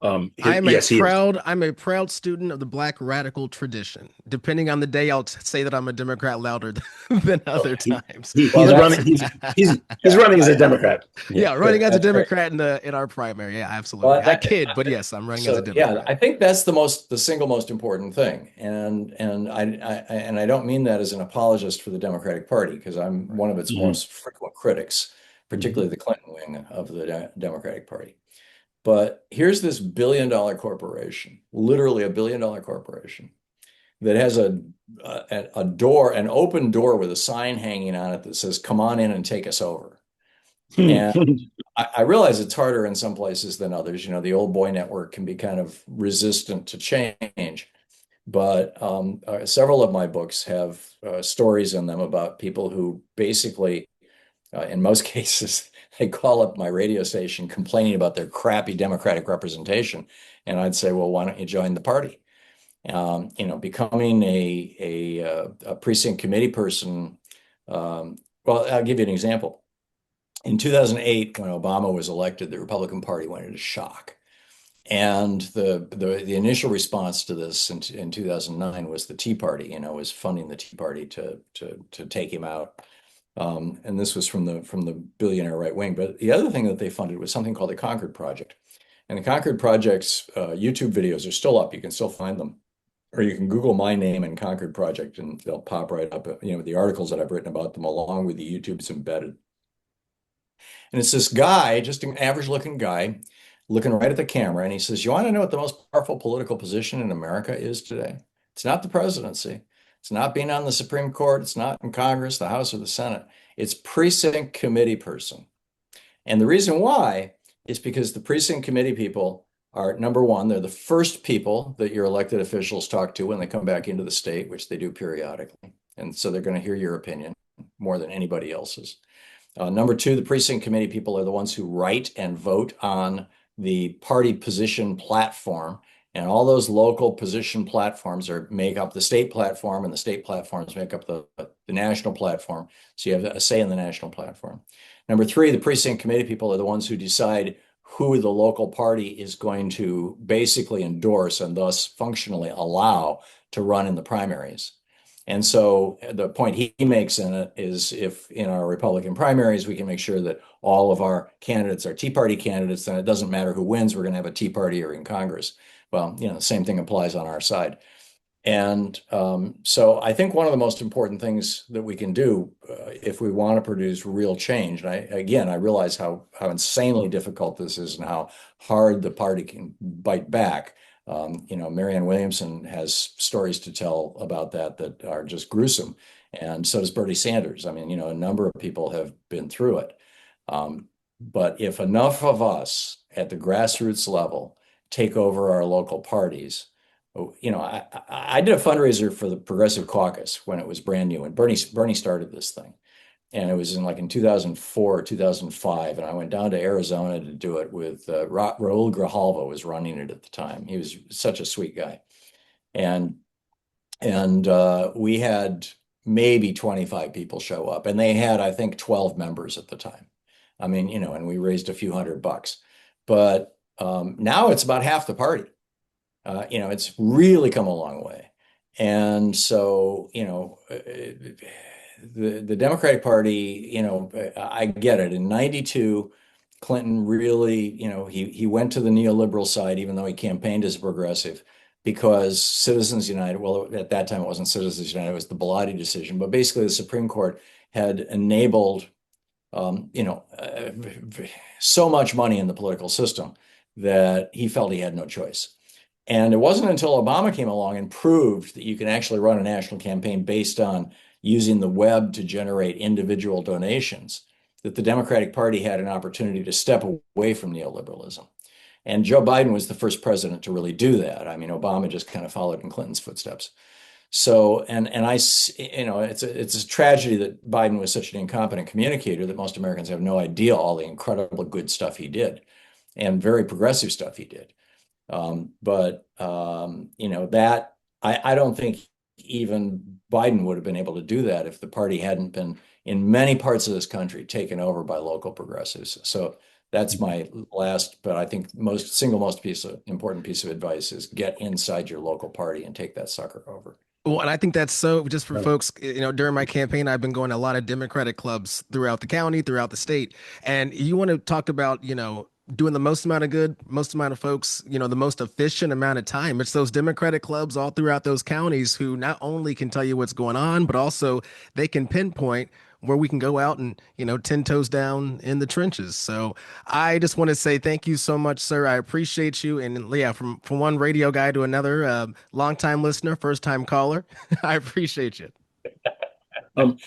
Yes, he is.
I'm a proud student of the Black radical tradition. Depending on the day, I'll say that I'm a Democrat louder than other times.
He's
Well,
running. He's running as a Democrat.
Yeah, running as a
That's great.
Democrat in our primary. Yeah, absolutely.
Well,
I kid, but yes, I'm running as a Democrat.
I think that's the single most important thing, and I don't mean that as an apologist for the Democratic Party, because I'm one of its most frequent critics, particularly the Clinton wing of the Democratic Party. But here's this billion-dollar corporation, literally a billion-dollar corporation, that has an open door with a sign hanging on it that says, "Come on in and take us over." And I realize it's harder in some places than others. The old boy network can be kind of resistant to change. But several of my books have stories in them about people who basically, in most cases, they call up my radio station complaining about their crappy Democratic representation. And I'd say, well, why don't you join the party? Becoming a precinct committee person. Well, I'll give you an example. In 2008, when Obama was elected, the Republican Party went into shock. And the initial response to this in 2009 was the Tea Party, was funding the Tea Party to take him out. And this was from the billionaire right wing. But the other thing that they funded was something called the Concord Project. And the Concord Project's YouTube videos are still up. You can still find them. Or you can Google my name and Concord Project, and they'll pop right up, the articles that I've written about them, along with the YouTube's embedded. And it's this guy, just an average looking guy, looking right at the camera. And he says, "You want to know what the most powerful political position in America is today? It's not the presidency. It's not being on the Supreme Court. It's not in Congress, the House, or the Senate. It's precinct committee person." And the reason why is because the precinct committee people are, number one, they're the first people that your elected officials talk to when they come back into the state, which they do periodically. And so they're going to hear your opinion more than anybody else's. Number two, the precinct committee people are the ones who write and vote on the party position platform. And all those local position platforms make up the state platform, and the state platforms make up the national platform. So you have a say in the national platform. Number three, the precinct committee people are the ones who decide who the local party is going to basically endorse and thus functionally allow to run in the primaries. And so the point he makes in it is if in our Republican primaries, we can make sure that all of our candidates are Tea Party candidates, then it doesn't matter who wins, we're going to have a Tea Party in Congress. Well, the same thing applies on our side. And so I think one of the most important things that we can do if we want to produce real change, and I realize how insanely difficult this is and how hard the party can bite back. Marianne Williamson has stories to tell about that are just gruesome. And so does Bernie Sanders. I mean, a number of people have been through it. But if enough of us at the grassroots level take over our local parties, I did a fundraiser for the Progressive Caucus when it was brand new, and Bernie started this thing, and it was in 2004 or 2005, and I went down to Arizona to do it with Raul Grijalva was running it at the time. He was such a sweet guy, and we had maybe 25 people show up, and they had, I think, 12 members at the time. I mean, and we raised a few $100, but now it's about half the party. It's really come a long way. And so, the Democratic Party, I get it. In 92, Clinton really, he went to the neoliberal side, even though he campaigned as a progressive, because Citizens United, well, at that time it wasn't Citizens United, it was the Bellotti decision. But basically the Supreme Court had enabled, so much money in the political system that he felt he had no choice. And it wasn't until Obama came along and proved that you can actually run a national campaign based on using the web to generate individual donations that the Democratic Party had an opportunity to step away from neoliberalism. And Joe Biden was the first president to really do that. I mean, Obama just kind of followed in Clinton's footsteps. So, it's a tragedy that Biden was such an incompetent communicator that most Americans have no idea all the incredible good stuff he did and very progressive stuff he did. That I don't think even Biden would have been able to do that if the party hadn't been in many parts of this country taken over by local progressives. So that's my last, but I think most important piece of advice is get inside your local party and take that sucker over.
Well, and I think that's so just for folks, during my campaign, I've been going to a lot of Democratic clubs throughout the county, throughout the state. And you want to talk about, doing the most amount of good, most amount of folks, the most efficient amount of time. It's those Democratic clubs all throughout those counties who not only can tell you what's going on, but also they can pinpoint where we can go out and, 10 toes down in the trenches. So I just want to say thank you so much, sir. I appreciate you. And yeah, from one radio guy to another, longtime listener, first time caller, I appreciate you.
And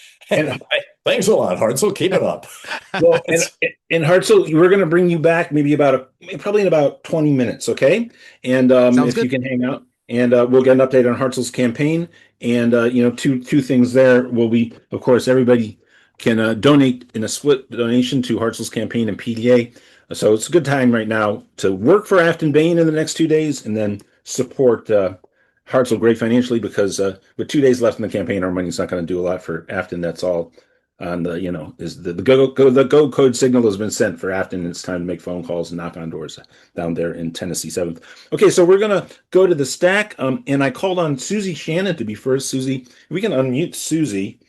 thanks a lot, Hartzell. Keep it up.
Well, and Hartzell, we're going to bring you back probably in about 20 minutes, okay? And if you can hang out, and we'll get an update on Hartzell's campaign. And two things there will be, of course, everybody can donate in a split donation to Hartzell's campaign and PDA. So it's a good time right now to work for Afton Bain in the next 2 days, and then support Hartzell great financially, because with 2 days left in the campaign, our money's not going to do a lot for Afton. That's all on the, is the go code signal has been sent for Afton. It's time to make phone calls and knock on doors down there in Tennessee 7th. Okay, so we're going to go to the stack. And I called on Susie Shannon to be first. Susie, we can unmute Susie.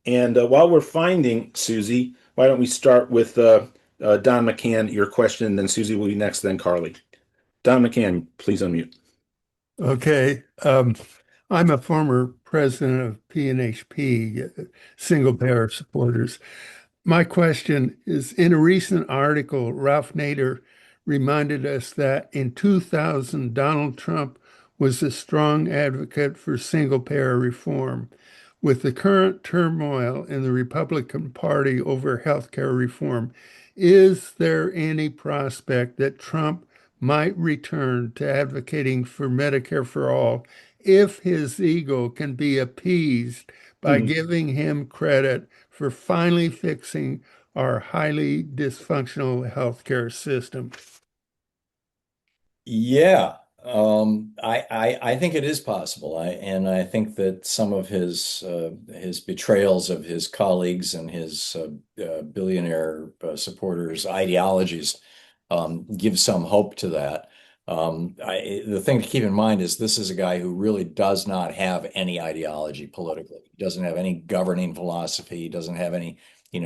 And while we're finding Susie, why don't we start with Don McCann, your question, then Susie will be next, then Carly. Don McCann, please unmute.
Okay. I'm a former president of PNHP, single payer supporters. My question is, in a recent article, Ralph Nader reminded us that in 2000, Donald Trump was a strong advocate for single payer reform. With the current turmoil in the Republican Party over healthcare reform, is there any prospect that Trump might return to advocating for Medicare for all if his ego can be appeased by giving him credit for finally fixing our highly dysfunctional healthcare system?
Yeah, I think it is possible. I think that some of his betrayals of his colleagues and his billionaire supporters' ideologies give some hope to that. The thing to keep in mind is this is a guy who really does not have any ideology politically. He doesn't have any governing philosophy. He doesn't have any,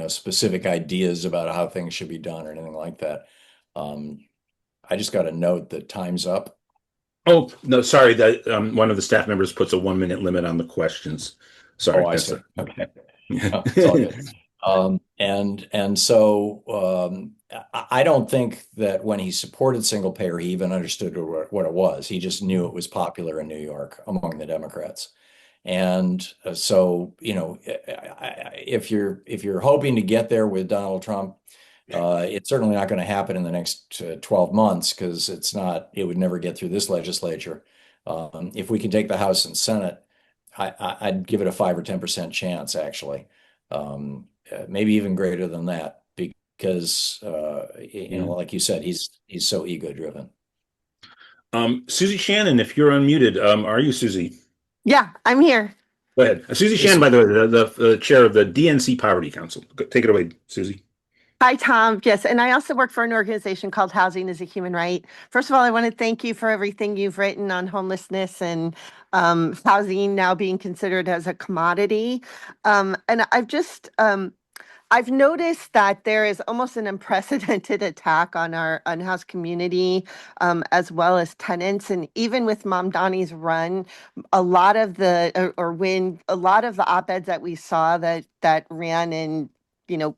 specific ideas about how things should be done or anything like that. I just got a note that time's up.
Oh, no, sorry, that one of the staff members puts a 1 minute limit on the questions. Sorry.
Oh, I see. Okay. It's all good. I don't think that when he supported single payer, he even understood what it was. He just knew it was popular in New York among the Democrats. And if you're hoping to get there with Donald Trump, it's certainly not going to happen in the next 12 months because it would never get through this legislature. If we can take the House and Senate, I'd give it a 5 or 10% chance, actually. Maybe even greater than that, because like you said, he's so ego driven.
Susie Shannon, if you're unmuted, are you, Susie?
Yeah, I'm here.
Go ahead. Susie Shannon, by the way, the chair of the DNC Poverty Council. Take it away, Susie.
Hi, Tom. Yes, and I also work for an organization called Housing is a Human Right. First of all, I want to thank you for everything you've written on homelessness and housing now being considered as a commodity. And I've noticed that there is almost an unprecedented attack on our unhoused community, as well as tenants. And even with Mom Donnie's run, a lot of the op-eds that we saw that ran in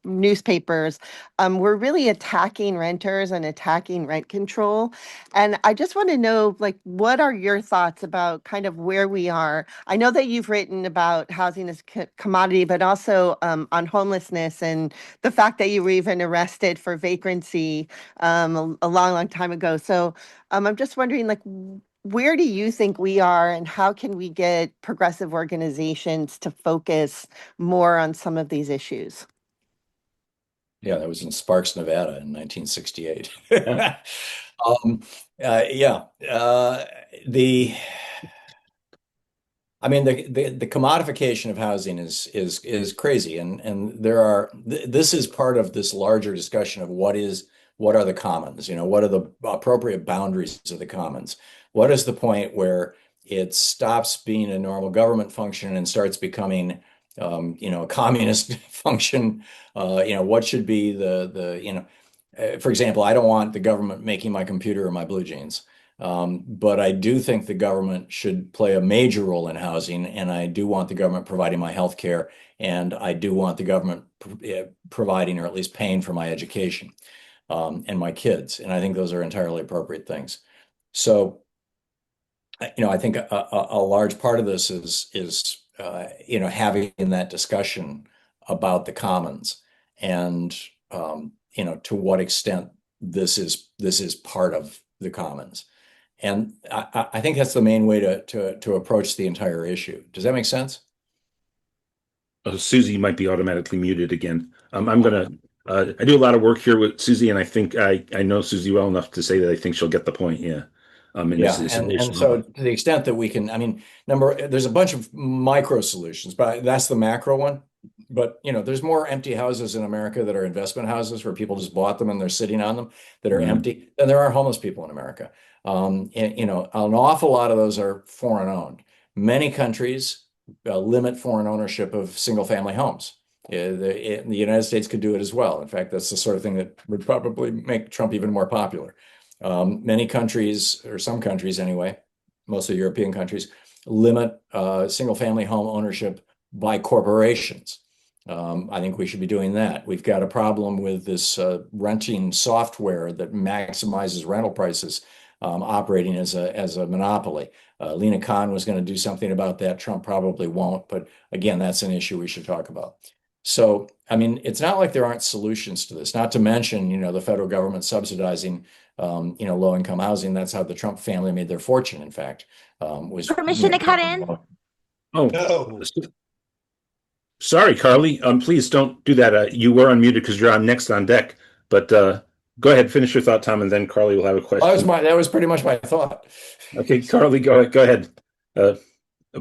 newspapers, were really attacking renters and attacking rent control. And I just want to know, what are your thoughts about kind of where we are? I know that you've written about housing as commodity, but also on homelessness and the fact that you were even arrested for vagrancy a long, long time ago. So I'm just wondering, where do you think we are and how can we get progressive organizations to focus more on some of these issues?
Yeah, that was in Sparks, Nevada in 1968.
Yeah.
The commodification of housing is crazy, and this is part of this larger discussion of what are the commons, what are the appropriate boundaries of the commons? What is the point where it stops being a normal government function and starts becoming a communist function? What should be for example, I don't want the government making my computer or my blue jeans. But I do think the government should play a major role in housing, and I do want the government providing my health care, and I do want the government providing or at least paying for my education, and my kids. And I think those are entirely appropriate things. So, I think a large part of this is having that discussion about the commons and to what extent this is part of the commons. And I think that's the main way to approach the entire issue. Does that make sense?
Susie might be automatically muted again. I'm gonna. I do a lot of work here with Susie, and I think I know Susie well enough to say that I think she'll get the point. Yeah.
And so to the extent that we can, there's a bunch of micro solutions, but that's the macro one. But there's more empty houses in America that are investment houses where people just bought them and they're sitting on them that are empty than there are homeless people in America. An awful lot of those are foreign owned. Many countries limit foreign ownership of single family homes. The United States could do it as well. In fact, that's the sort of thing that would probably make Trump even more popular. Many countries, or some countries anyway, mostly European countries, limit single family home ownership by corporations. I think we should be doing that. We've got a problem with this renting software that maximizes rental prices, operating as a monopoly. Lena Khan was going to do something about that. Trump probably won't, but again, that's an issue we should talk about. So, it's not like there aren't solutions to this, not to mention, the federal government subsidizing, low-income housing. That's how the Trump family made their fortune, in fact. Was
Permission to cut in?
Oh,
No.
Sorry, Carly. Please don't do that. You were unmuted because you're on next on deck. But go ahead, finish your thought, Tom, and then Carly will have a question.
That was pretty much my thought.
Okay, Carly, go ahead.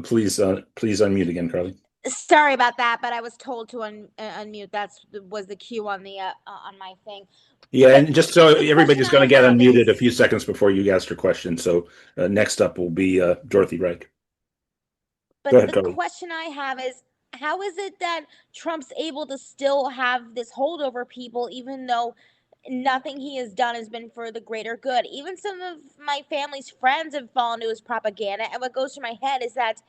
Please unmute again, Carly.
Sorry about that, but I was told to unmute. That was the cue on the on my thing.
Yeah,
But
and just so
the question
everybody's going
I
to get
have
unmuted a
is,
few seconds before you ask your question. So next up will be Dorothy Reich. Go
but
ahead,
the
Dorothy.
question I have is, how is it that Trump's able to still have this hold over people, even though nothing he has done has been for the greater good? Even some of my family's friends have fallen to his propaganda, and what goes through my head is that,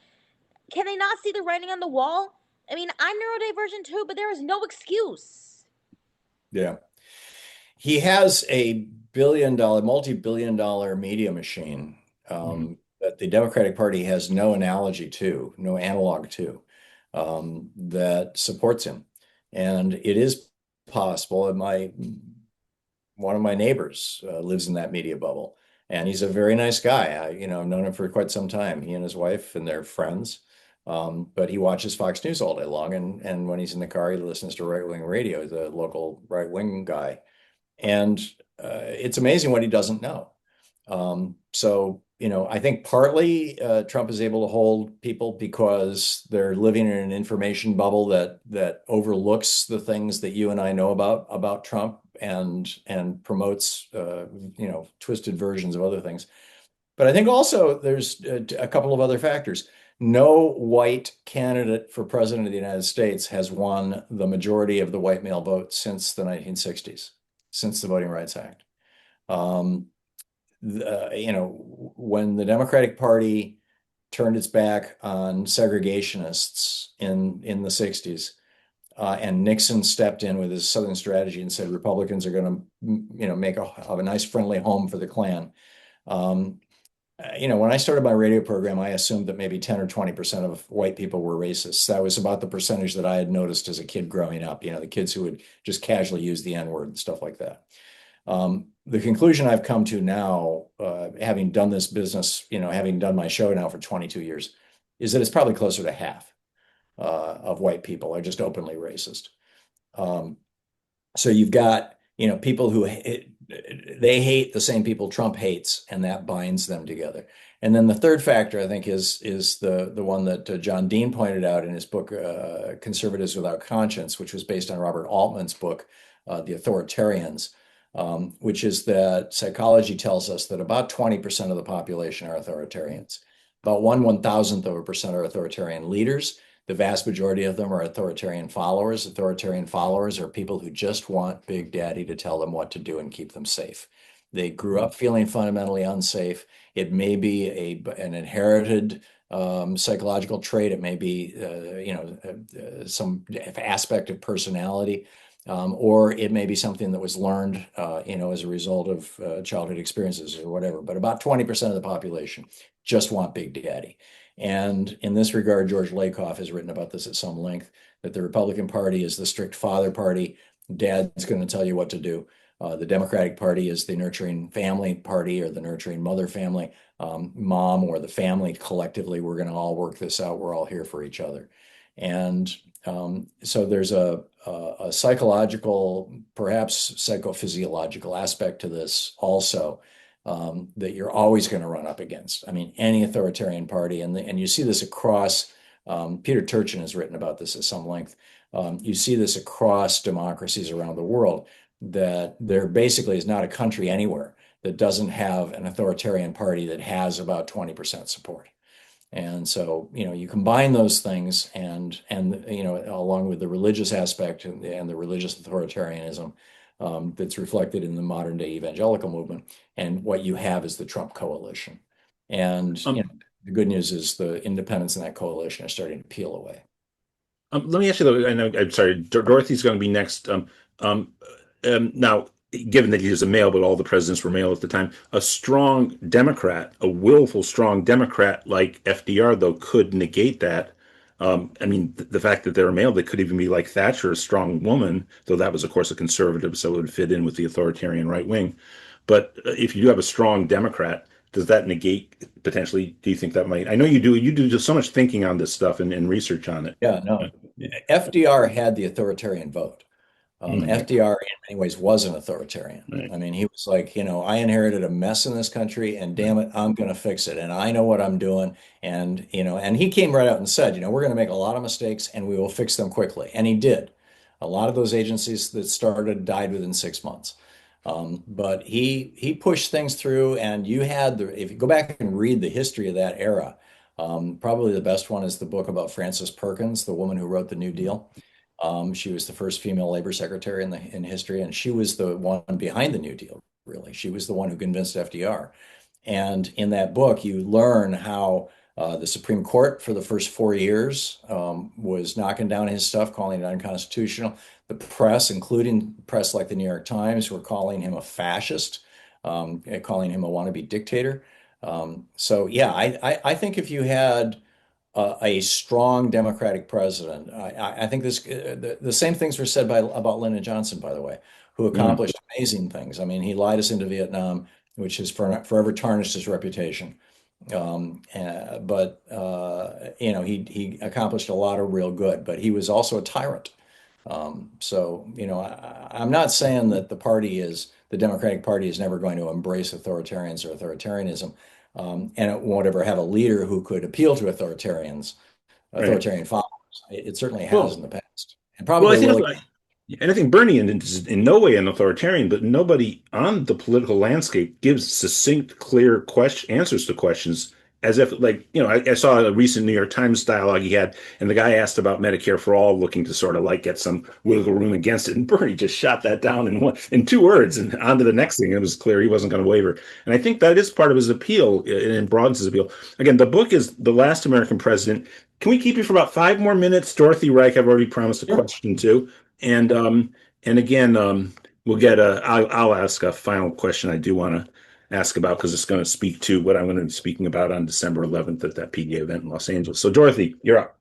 can they not see the writing on the wall? I mean, I'm neurodivergent too, but there is no excuse.
Yeah. He has a multi-billion dollar media machine that the Democratic Party has no analogy to, no analog to, that supports him. And it is possible. One of my neighbors lives in that media bubble, and he's a very nice guy. I've known him for quite some time. He and his wife and their friends. But he watches Fox News all day long, and when he's in the car, he listens to right-wing radio, the local right-wing guy. And it's amazing what he doesn't know. I think partly Trump is able to hold people because they're living in an information bubble that overlooks the things that you and I know about Trump and promotes twisted versions of other things. But I think also there's a couple of other factors. No white candidate for president of the United States has won the majority of the white male vote since the 1960s, since the Voting Rights Act. When the Democratic Party turned its back on segregationists in the 60s, and Nixon stepped in with his Southern strategy and said Republicans are going to, make a nice friendly home for the Klan. When I started my radio program, I assumed that maybe 10 or 20% of white people were racists. That was about the percentage that I had noticed as a kid growing up, the kids who would just casually use the N-word and stuff like that. The conclusion I've come to now, having done this business, having done my show now for 22 years, is that it's probably closer to half of white people are just openly racist. So you've got, people who they hate the same people Trump hates, and that binds them together. And then the third factor, I think, is the one that John Dean pointed out in his book, Conservatives Without Conscience, which was based on Robert Altman's book, The Authoritarians, which is that psychology tells us that about 20% of the population are authoritarians. About 1/1000th of a percent are authoritarian leaders. The vast majority of them are authoritarian followers. Authoritarian followers are people who just want Big Daddy to tell them what to do and keep them safe. They grew up feeling fundamentally unsafe. It may be an inherited psychological trait. It may be, some aspect of personality, or it may be something that was learned, as a result of childhood experiences or whatever. But about 20% of the population just want Big Daddy. And in this regard, George Lakoff has written about this at some length, that the Republican Party is the strict father party. Dad's going to tell you what to do. The Democratic Party is the nurturing family party, or the nurturing mother family, mom, or the family collectively. We're going to all work this out. We're all here for each other. And so there's a psychological, perhaps psychophysiological aspect to this also, that you're always going to run up against. I mean, any authoritarian party, and you see this across, Peter Turchin has written about this at some length. You see this across democracies around the world, that there basically is not a country anywhere that doesn't have an authoritarian party that has about 20% support. And so, you combine those things and along with the religious aspect and the religious authoritarianism, that's reflected in the modern day evangelical movement. And what you have is the Trump coalition. And the good news is the independents in that coalition are starting to peel away.
Let me ask you, though, I know, I'm sorry, Dorothy's going to be next. Now, given that he was a male, but all the presidents were male at the time, a strong Democrat, a willful, strong Democrat like FDR, though, could negate that. The fact that they're a male, they could even be like Thatcher, a strong woman, though that was, of course, a conservative, so it would fit in with the authoritarian right wing. But if you have a strong Democrat, does that negate potentially? Do you think that might? I know you do. You do just so much thinking on this stuff and research on it.
Yeah, no. FDR had the authoritarian vote. FDR in many ways was an authoritarian.
Right.
I mean, he was like, I inherited a mess in this country, and damn it, I'm going to fix it. And I know what I'm doing. And, and he came right out and said, we're going to make a lot of mistakes and we will fix them quickly. And he did. A lot of those agencies that started died within 6 months. But he pushed things through, and if you go back and read the history of that era, probably the best one is the book about Frances Perkins, the woman who wrote the New Deal. She was the first female labor secretary in history, and she was the one behind the New Deal, really. She was the one who convinced FDR. And in that book, you learn how the Supreme Court for the first 4 years was knocking down his stuff, calling it unconstitutional. The press, including press like the New York Times, were calling him a fascist, calling him a wannabe dictator. So yeah, I think if you had a strong Democratic president, I think the same things were said about Lyndon Johnson, by the way, who accomplished amazing things. I mean, he lied us into Vietnam, which has forever tarnished his reputation. But he accomplished a lot of real good, but he was also a tyrant. So, I'm not saying that the Democratic Party is never going to embrace authoritarians or authoritarianism, and it won't ever have a leader who could appeal to authoritarian followers. It certainly has in the past, and probably will again.
And I think Bernie is in no way an authoritarian, but nobody on the political landscape gives succinct, clear answers to questions, as if, I saw a recent New York Times dialogue he had, and the guy asked about Medicare for all, looking to sort of get some wiggle room against it, and Bernie just shot that down in 2 words, and on to the next thing. It was clear he wasn't going to waver. And I think that is part of his appeal, and broadens his appeal. Again, the book is The Last American President. Can we keep you for about 5 more minutes? Dorothy Reich, I've already promised a question to. And again, we'll get I'll ask a final question I do want to ask about, because it's going to speak to what I'm going to be speaking about on December 11th at that PDA event in Los Angeles. So Dorothy, you're up.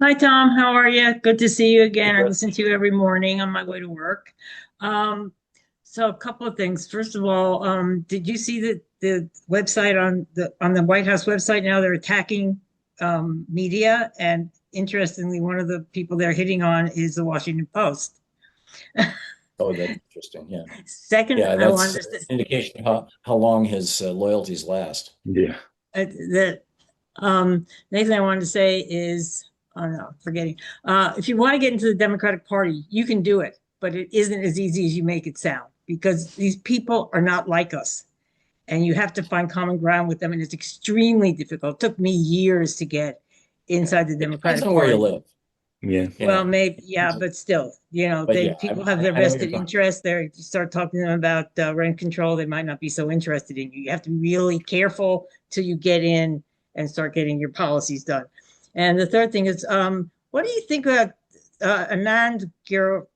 Hi, Tom. How are you? Good to see you again. I listen to you every morning on my way to work. So a couple of things. First of all, did you see the website on the White House website now? They're attacking media, and interestingly, one of the people they're hitting on is the Washington Post.
Oh, that's interesting. Yeah.
Second,
yeah, that's an indication of how long his loyalties last.
Yeah.
Next thing I wanted to say is, oh no, forgetting. If you want to get into the Democratic Party, you can do it, but it isn't as easy as you make it sound, because these people are not like us, and you have to find common ground with them, and it's extremely difficult. It took me years to get inside the Democratic Party.
Where you live.
Yeah.
Well, maybe, yeah, but still, people have their vested interest there. If you start talking to them about rent control, they might not be so interested in you. You have to be really careful till you get in and start getting your policies done. And the third thing is, what do you think about Anand Giroir?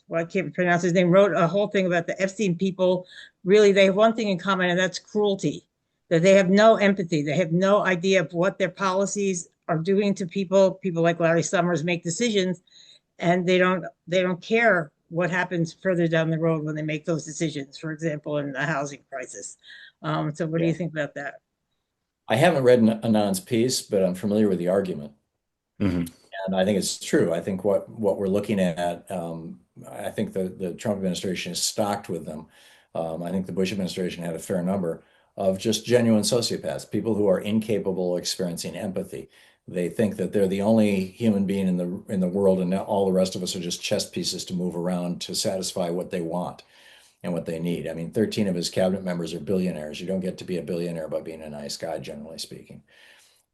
Well, I can't pronounce his name. Wrote a whole thing about the Epstein people. Really, they have one thing in common, and that's cruelty. That they have no empathy. They have no idea of what their policies are doing to people. People like Larry Summers make decisions, and they don't care what happens further down the road when they make those decisions. For example, in the housing crisis. So, what do you think about that?
I haven't read Anand's piece, but I'm familiar with the argument, and I think it's true. I think what we're looking at, I think the Trump administration is stocked with them. I think the Bush administration had a fair number of just genuine sociopaths, people who are incapable of experiencing empathy. They think that they're the only human being in the world, and all the rest of us are just chess pieces to move around to satisfy what they want and what they need. I mean, 13 of his cabinet members are billionaires. You don't get to be a billionaire by being a nice guy, generally speaking.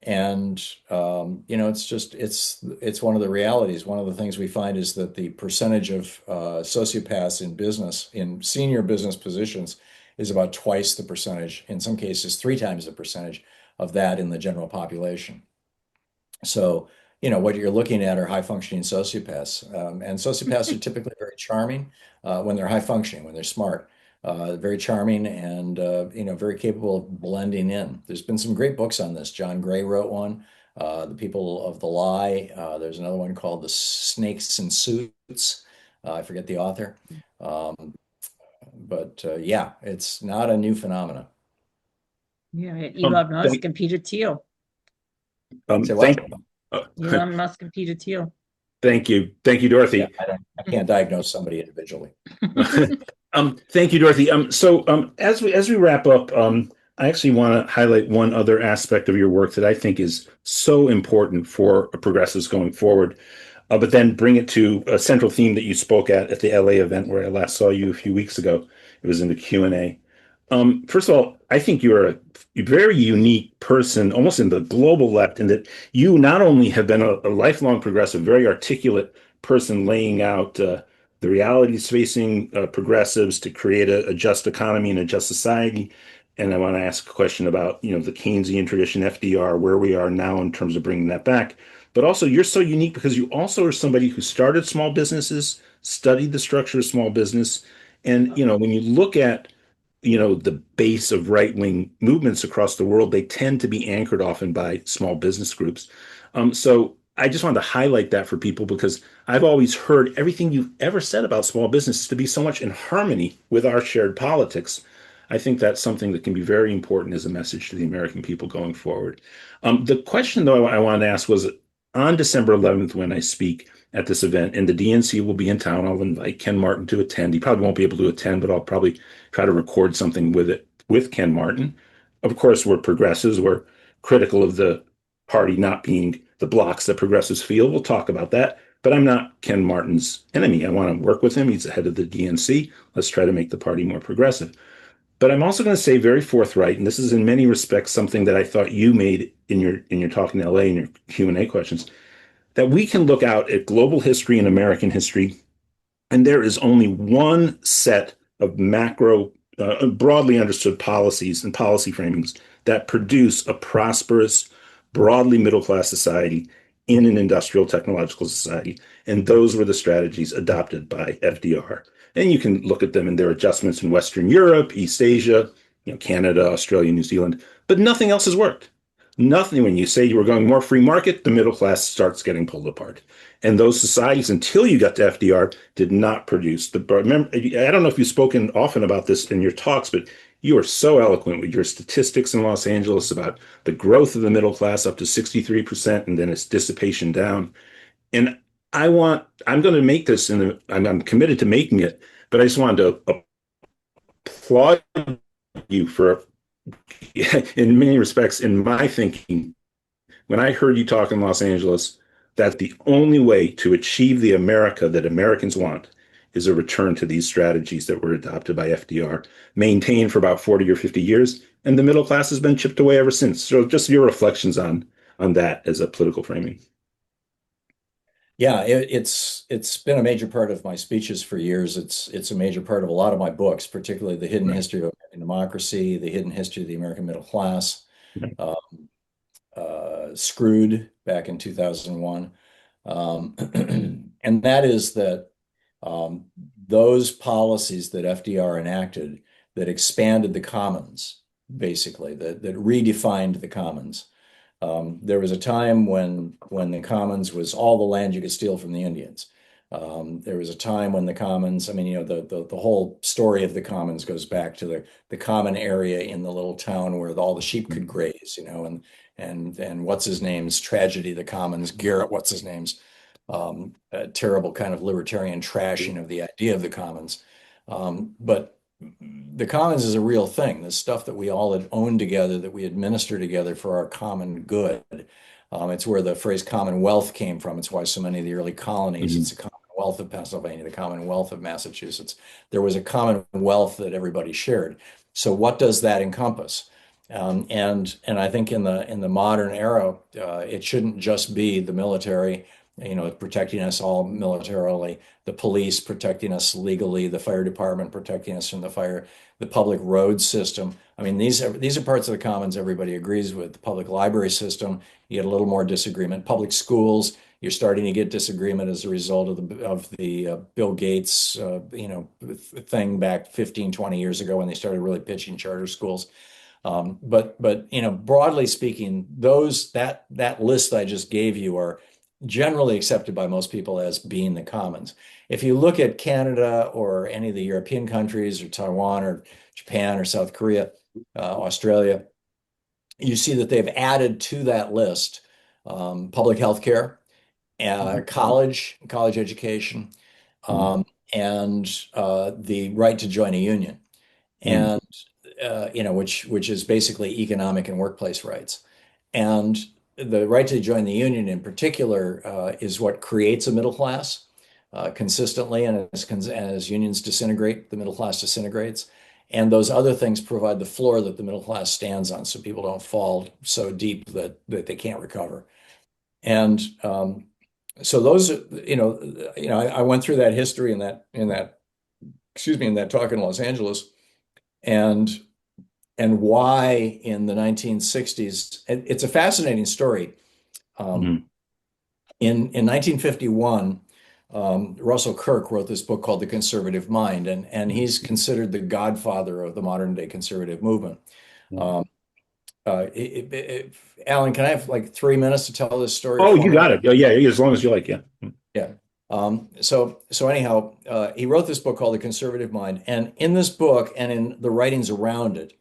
And it's one of the realities. One of the things we find is that the percentage of sociopaths in senior business positions is about twice the percentage, in some cases 3 times the percentage of that in the general population. So, what you're looking at are high functioning sociopaths. And sociopaths are typically very charming when they're high functioning, when they're smart, very charming, and, very capable of blending in. There's been some great books on this. John Gray wrote one, The People of the Lie. There's another one called The Snakes in Suits. I forget the author. But it's not a new phenomenon.
Yeah, Elon Musk and Peter Thiel.
Thank
Elon Musk and Peter Thiel.
Thank you. Thank you, Dorothy.
Yeah, I can't diagnose somebody individually.
Thank you, Dorothy. As we wrap up, I actually want to highlight one other aspect of your work that I think is so important for progressives going forward, but then bring it to a central theme that you spoke at the LA event where I last saw you a few weeks ago. It was in the Q&A. First of all, I think you're a very unique person, almost in the global left, in that you not only have been a lifelong progressive, very articulate person laying out the realities facing progressives to create a just economy and a just society. And I want to ask a question about, the Keynesian tradition, FDR, where we are now in terms of bringing that back. But also, you're so unique because you also are somebody who started small businesses, studied the structure of small business. And, when you look at, the base of right-wing movements across the world, they tend to be anchored often by small business groups. So I just wanted to highlight that for people because I've always heard everything you've ever said about small businesses to be so much in harmony with our shared politics. I think that's something that can be very important as a message to the American people going forward. The question, though, I wanted to ask was on December 11th when I speak at this event, and the DNC will be in town. I'll invite Ken Martin to attend. He probably won't be able to attend, but I'll probably try to record something with Ken Martin. Of course, we're progressives. We're critical of the party not being the blocks that progressives feel. We'll talk about that. But I'm not Ken Martin's enemy. I want to work with him. He's the head of the DNC. Let's try to make the party more progressive. But I'm also going to say very forthright, and this is in many respects something that I thought you made in your talk in LA in your Q&A questions, that we can look out at global history and American history, and there is only one set of macro, broadly understood policies and policy framings that produce a prosperous, broadly middle-class society in an industrial technological society. And those were the strategies adopted by FDR. And you can look at them in their adjustments in Western Europe, East Asia, Canada, Australia, New Zealand, but nothing else has worked. Nothing. When you say you were going more free market, the middle class starts getting pulled apart. And those societies, until you got to FDR, did not produce the. Remember, I don't know if you've spoken often about this in your talks, but you are so eloquent with your statistics in Los Angeles about the growth of the middle class up to 63%, and then its dissipation down. And I'm going to make this, and I'm committed to making it, but I just wanted to applaud you for, in many respects, in my thinking, when I heard you talk in Los Angeles, that the only way to achieve the America that Americans want is a return to these strategies that were adopted by FDR, maintained for about 40 or 50 years, and the middle class has been chipped away ever since. So just your reflections on that as a political framing.
Yeah, it's been a major part of my speeches for years. It's a major part of a lot of my books, particularly The Hidden History of American Democracy, The Hidden History of the American Middle Class, Screwed back in 2001. And that is that those policies that FDR enacted that expanded the commons, basically, that redefined the commons. There was a time when the commons was all the land you could steal from the Indians. There was a time when the commons, the whole story of the commons goes back to the common area in the little town where all the sheep could graze, and what's his name's tragedy, the commons, Garrett, what's his name's terrible kind of libertarian trashing of the idea of the commons. But the commons is a real thing. The stuff that we all had owned together, that we administer together for our common good. It's where the phrase commonwealth came from. It's why so many of the early colonies, it's the Commonwealth of Pennsylvania, the Commonwealth of Massachusetts. There was a commonwealth that everybody shared. So what does that encompass? And I think in the modern era, it shouldn't just be the military, protecting us all militarily, the police protecting us legally, the fire department protecting us from the fire, the public road system. These are parts of the commons everybody agrees with. The public library system, you get a little more disagreement. Public schools, you're starting to get disagreement as a result of the Bill Gates, thing back 15, 20 years ago when they started really pitching charter schools. But broadly speaking, that list I just gave you are generally accepted by most people as being the commons. If you look at Canada or any of the European countries or Taiwan or Japan or South Korea, Australia, you see that they've added to that list public health care college education, and the right to join a union, and which is basically economic and workplace rights. And the right to join the union in particular is what creates a middle class consistently, and as unions disintegrate, the middle class disintegrates. And those other things provide the floor that the middle class stands on, so people don't fall so deep that they can't recover. And so those, I went through that history in that talk in Los Angeles, and why in the 1960s. It's a fascinating story. In 1951, Russell Kirk wrote this book called The Conservative Mind, and he's considered the godfather of the modern day conservative movement. Alan, can I have like 3 minutes to tell this story?
Oh, you got it. Oh, yeah, as long as you like, yeah.
Yeah. So anyhow, he wrote this book called The Conservative Mind, and in this book and in the writings around it,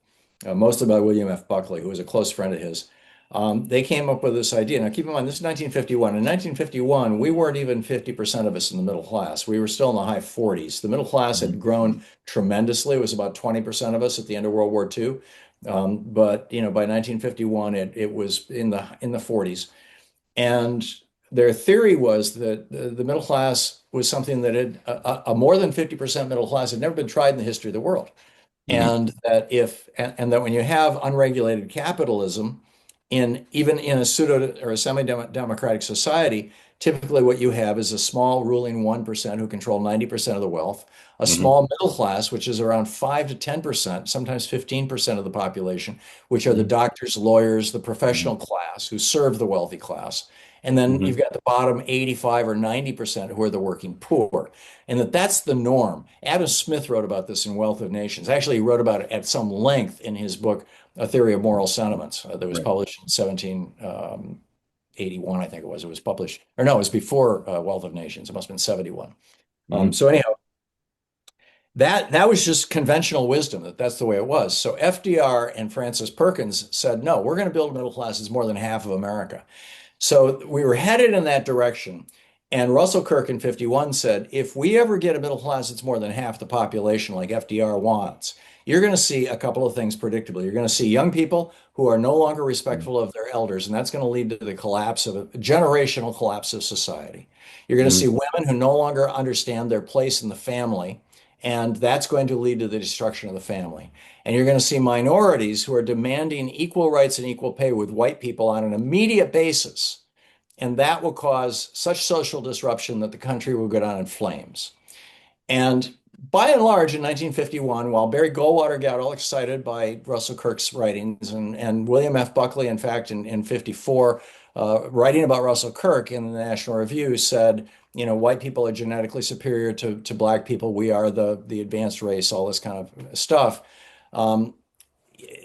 mostly by William F. Buckley, who was a close friend of his, they came up with this idea. Now, keep in mind, this is 1951. In 1951, we weren't even 50% of us in the middle class. We were still in the high 40s. The middle class had grown tremendously. It was about 20% of us at the end of World War II. But by 1951, it was in the 40s. And their theory was that the middle class was something that had a more than 50% middle class had never been tried in the history of the world. And that when you have unregulated capitalism even in a pseudo or a semi-democratic society, typically what you have is a small ruling 1% who control 90% of the wealth, a small middle class, which is around 5 to 10%, sometimes 15% of the population, which are the doctors, lawyers, the professional class who serve the wealthy class. And then you've got the bottom 85 or 90% who are the working poor. And that's the norm. Adam Smith wrote about this in Wealth of Nations. Actually, he wrote about it at some length in his book, A Theory of Moral Sentiments, that was published in 1781, I think it was. It was published, or no, it was before Wealth of Nations. It must have been 71. So anyhow, that was just conventional wisdom, that's the way it was. So FDR and Francis Perkins said, no, we're going to build a middle class that's more than half of America. So we were headed in that direction. And Russell Kirk in 51 said, if we ever get a middle class that's more than half the population like FDR wants, you're going to see a couple of things predictably. You're going to see young people who are no longer respectful of their elders, and that's going to lead to the generational collapse of society. You're going to see women who no longer understand their place in the family, and that's going to lead to the destruction of the family. And you're going to see minorities who are demanding equal rights and equal pay with white people on an immediate basis. And that will cause such social disruption that the country will go down in flames. And by and large, in 1951, while Barry Goldwater got all excited by Russell Kirk's writings, and William F. Buckley, in fact, in 54, writing about Russell Kirk in the National Review said, white people are genetically superior to black people. We are the advanced race, all this kind of stuff.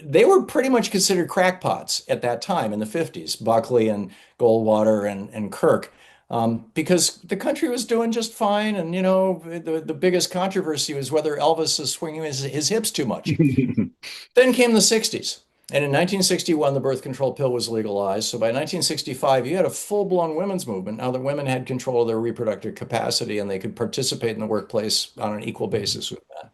They were pretty much considered crackpots at that time in the 50s, Buckley and Goldwater and Kirk, because the country was doing just fine. And, the biggest controversy was whether Elvis is swinging his hips too much. Then came the 60s. And in 1961, the birth control pill was legalized. So by 1965, you had a full-blown women's movement. Now that women had control of their reproductive capacity and they could participate in the workplace on an equal basis with men.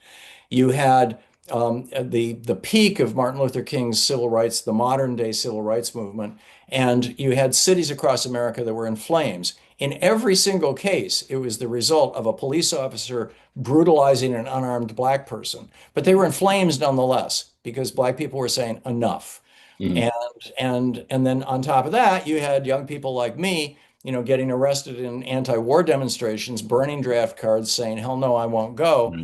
You had the peak of Martin Luther King's civil rights, the modern day civil rights movement, and you had cities across America that were in flames. In every single case, it was the result of a police officer brutalizing an unarmed black person, but they were in flames nonetheless because black people were saying enough. And then on top of that, you had young people like me, getting arrested in anti-war demonstrations, burning draft cards, saying, hell no, I won't go.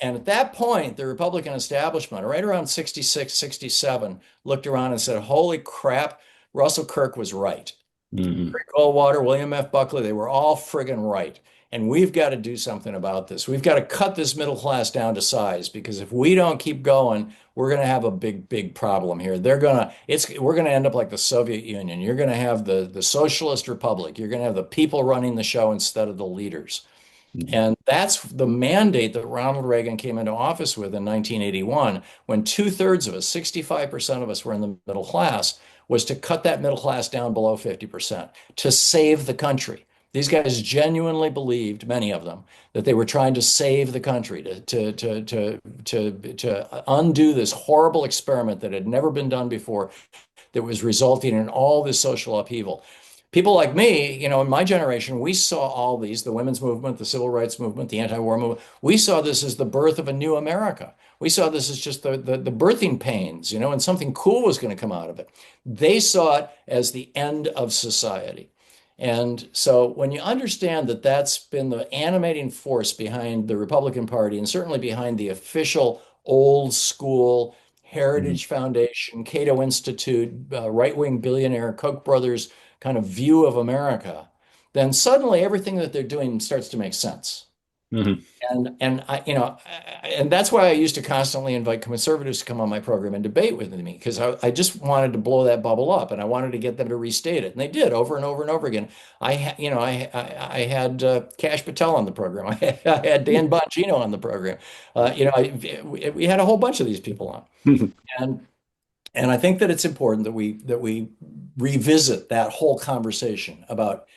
And at that point, the Republican establishment, right around 66, 67, looked around and said, holy crap, Russell Kirk was right. Rick Goldwater, William F. Buckley, they were all friggin' right. And we've got to do something about this. We've got to cut this middle class down to size, because if we don't keep going, we're going to have a big, big problem here. We're going to end up like the Soviet Union. You're going to have the socialist republic. You're going to have the people running the show instead of the leaders. And that's the mandate that Ronald Reagan came into office with in 1981, when 2/3 of us, 65% of us, were in the middle class, was to cut that middle class down below 50%, to save the country. These guys genuinely believed, many of them, that they were trying to save the country, to undo this horrible experiment that had never been done before, that was resulting in all this social upheaval. People like me, in my generation, we saw all these, the women's movement, the civil rights movement, the anti-war movement. We saw this as the birth of a new America. We saw this as just the birthing pains, and something cool was going to come out of it. They saw it as the end of society. And so when you understand that that's been the animating force behind the Republican Party, and certainly behind the official old school Heritage Foundation, Cato Institute, right-wing billionaire Koch brothers kind of view of America, then suddenly everything that they're doing starts to make sense.
Mm-hmm.
And that's why I used to constantly invite conservatives to come on my program and debate with me, because I just wanted to blow that bubble up, and I wanted to get them to restate it, and they did over and over and over again. I had Kash Patel on the program. I had Dan Bongino on the program. We had a whole bunch of these people on, and I think that it's important that we revisit that whole conversation about,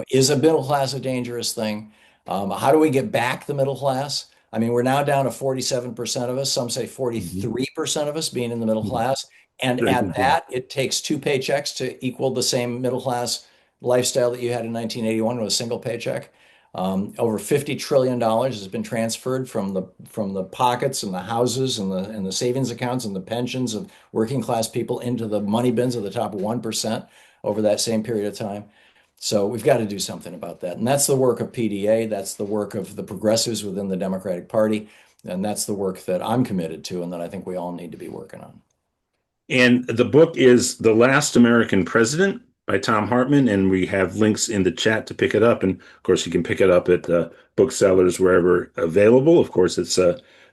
is a middle class a dangerous thing? How do we get back the middle class? I mean, we're now down to 47% of us. Some say 43% of us being in the middle class. And at that, it takes two paychecks to equal the same middle class lifestyle that you had in 1981 with a single paycheck. Over $50 trillion has been transferred from the pockets and the houses and the savings accounts and the pensions of working class people into the money bins of the top 1% over that same period of time. So we've got to do something about that. And that's the work of PDA. That's the work of the progressives within the Democratic Party. And that's the work that I'm committed to and that I think we all need to be working on.
And the book is The Last American President by Thom Hartmann, and we have links in the chat to pick it up. And of course, you can pick it up at booksellers wherever available. Of course, this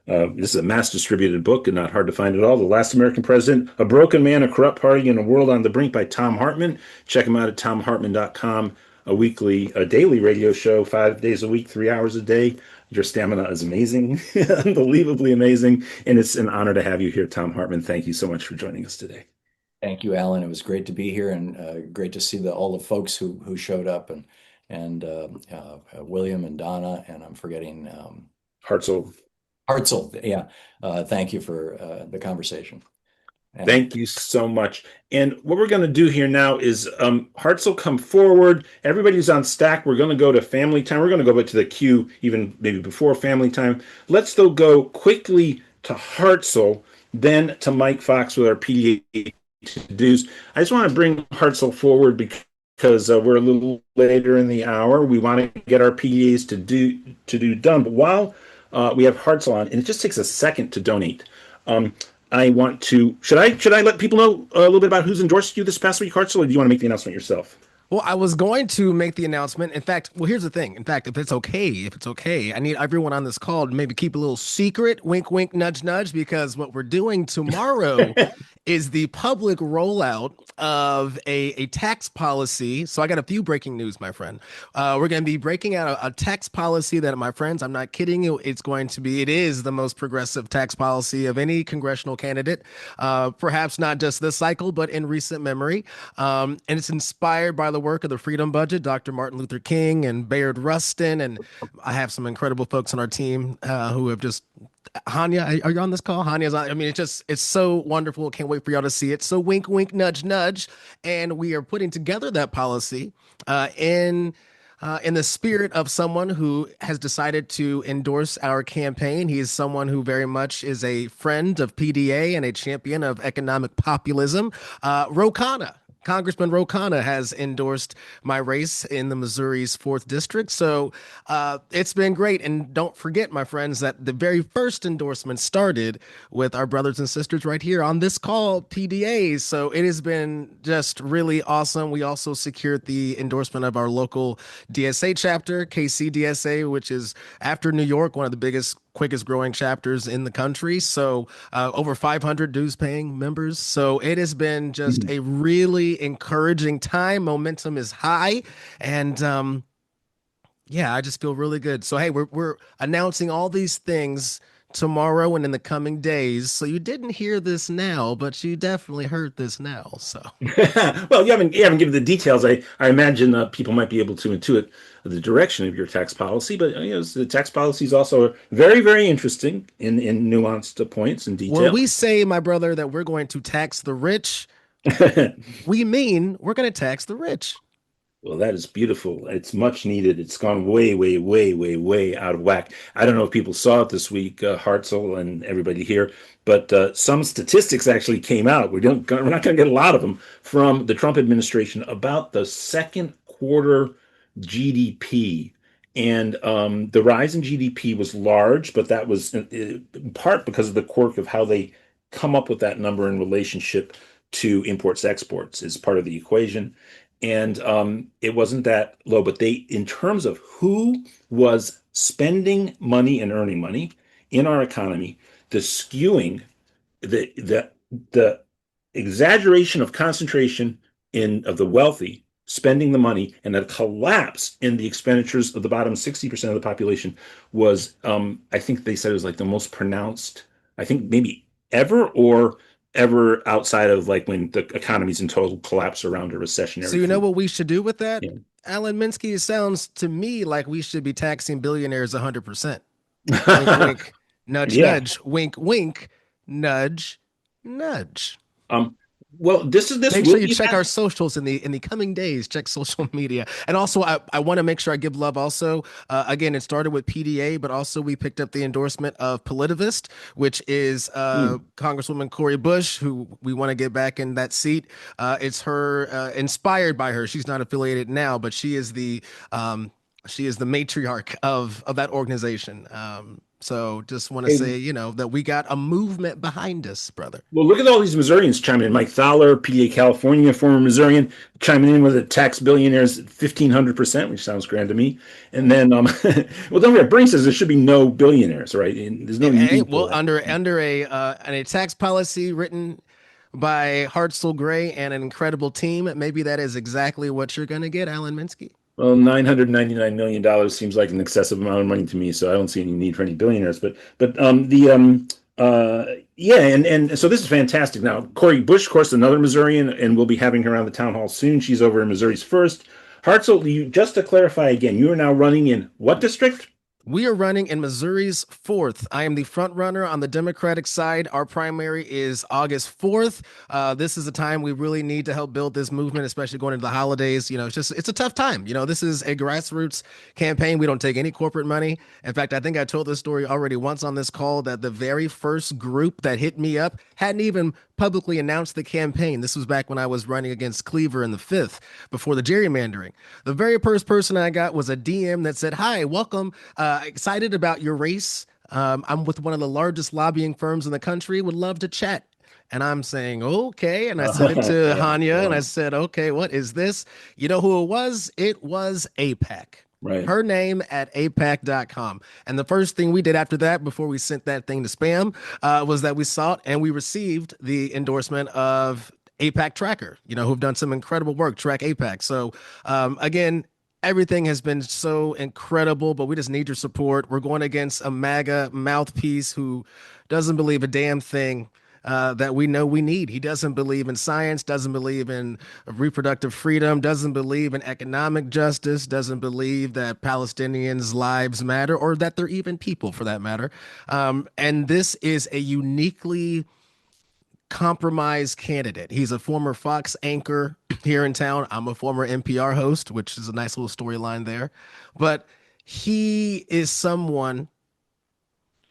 is a mass distributed book and not hard to find at all. The Last American President, A Broken Man, a Corrupt Party, and a World on the Brink by Thom Hartmann. Check him out at thomhartmann.com. A daily radio show, 5 days a week, 3 hours a day. Your stamina is amazing, unbelievably amazing. And it's an honor to have you here, Thom Hartmann. Thank you so much for joining us today.
Thank you, Alan. It was great to be here, and great to see all the folks who showed up, and William and Donna, and I'm forgetting
Hartzell.
Yeah. Thank you for the conversation. And
thank you so much. And what we're going to do here now is Hartzell come forward. Everybody who's on stack, we're going to go to family time. We're going to go back to the queue, even maybe before family time. Let's though go quickly to Hartzell, then to Mike Fox with our PDA to-dos. I just want to bring Hartzell forward because we're a little later in the hour. We want to get our PDAs to do done. But while we have Hartzell on, and it just takes a second to donate. I want to. Should I let people know a little bit about who's endorsed you this past week, Hartzell, or do you want to make the announcement yourself?
Well, I was going to make the announcement. In fact, here's the thing. In fact, if it's okay, I need everyone on this call to maybe keep a little secret, wink, wink, nudge, nudge, because what we're doing tomorrow is the public rollout of a tax policy. So I got a few breaking news, my friend. We're going to be breaking out a tax policy that, my friends, I'm not kidding you, it is the most progressive tax policy of any congressional candidate, perhaps not just this cycle, but in recent memory. And it's inspired by the work of the Freedom Budget, Dr. Martin Luther King and Bayard Rustin. And I have some incredible folks on our team who have just Hanya, are you on this call? Hanya's on. I mean, it's so wonderful. Can't wait for y'all to see it. So wink, wink, nudge, nudge. And we are putting together that policy in the spirit of someone who has decided to endorse our campaign. He is someone who very much is a friend of PDA and a champion of economic populism. Ro Khanna. Congressman Ro Khanna has endorsed my race in the Missouri's 4th District. So it's been great. And don't forget, my friends, that the very first endorsement started with our brothers and sisters right here on this call, PDA. So it has been just really awesome. We also secured the endorsement of our local DSA chapter, KCDSA, which is after New York, one of the quickest growing chapters in the country. So over 500 dues paying members. So it has been just a really encouraging time. Momentum is high. And I just feel really good. So, hey, we're announcing all these things tomorrow and in the coming days. So you didn't hear this now, but you definitely heard this now. So
Well, you haven't given the details. I imagine people might be able to intuit the direction of your tax policy, but the tax policy is also very, very interesting in nuanced points and
when
detail.
we say, my brother, that we're going to tax the rich, we mean we're going to tax the rich.
Well, that is beautiful. It's much needed. It's gone way, way, way, way, way out of whack. I don't know if people saw it this week, Hartzell and everybody here, but some statistics actually came out. We're not going to get a lot of them from the Trump administration about the second quarter GDP. And the rise in GDP was large, but that was in part because of the quirk of how they come up with that number in relationship to imports exports is part of the equation. And it wasn't that low, but in terms of who was spending money and earning money in our economy, the skewing, the exaggeration of concentration of the wealthy spending the money, and a collapse in the expenditures of the bottom 60% of the population was, I think they said it was like the most pronounced, I think maybe ever outside of like when the economy's in total collapse around a recessionary.
So you know what we should do with that?
Yeah.
Alan Minsky, it sounds to me like we should be taxing billionaires 100%. Wink, wink, nudge,
Yeah.
nudge, wink, wink, nudge, nudge.
Well, this
Make sure you check our socials in the coming days. Check social media, and also I want to make sure I give love. Also, again, it started with PDA, but also we picked up the endorsement of Politivist, which is Congresswoman Cori Bush, who we want to get back in that seat. It's her, inspired by her. She's not affiliated now, but she is the matriarch of that organization. So just want to say, that we got a movement behind us, brother.
Well, look at all these Missourians chiming in. Mike Thaler, PDA California, former Missourian, chiming in with a tax billionaires 1,500%, which sounds grand to me. And then, well, don't forget, Bernie says there should be no billionaires, right? And there's no need
well, under a tax policy written by Hartzell Gray and an incredible team, maybe that is exactly what you're going to get, Alan Minsky.
Well, $999 million seems like an excessive amount of money to me, so I don't see any need for any billionaires. But yeah, and so this is fantastic. Now, Cori Bush, of course, another Missourian, and we'll be having her on the town hall soon. She's over in Missouri's first. Hartzell, just to clarify again, you are now running in what district?
We are running in Missouri's 4th. I am the front runner on the Democratic side. Our primary is August 4th. This is a time we really need to help build this movement, especially going into the holidays. It's a tough time. This is a grassroots campaign. We don't take any corporate money. In fact, I think I told this story already once on this call that the very first group that hit me up hadn't even publicly announced the campaign. This was back when I was running against Cleaver in the 5th before the gerrymandering. The very first person I got was a DM that said, "Hi, welcome. Excited about your race. I'm with one of the largest lobbying firms in the country. Would love to chat." And I'm saying, okay. And I sent it to Hanya and I said, okay, what is this? You know who it was? It was AIPAC.
Right.
Her name at AIPAC.com. And the first thing we did after that, before we sent that thing to spam, was that we sought and we received the endorsement of AIPAC Tracker, who've done some incredible work, Track AIPAC. So again, everything has been so incredible, but we just need your support. We're going against a MAGA mouthpiece who doesn't believe a damn thing that we know we need. He doesn't believe in science, doesn't believe in reproductive freedom, doesn't believe in economic justice, doesn't believe that Palestinians' lives matter, or that they're even people for that matter. And this is a uniquely compromised candidate. He's a former Fox anchor here in town. I'm a former NPR host, which is a nice little storyline there. But he is someone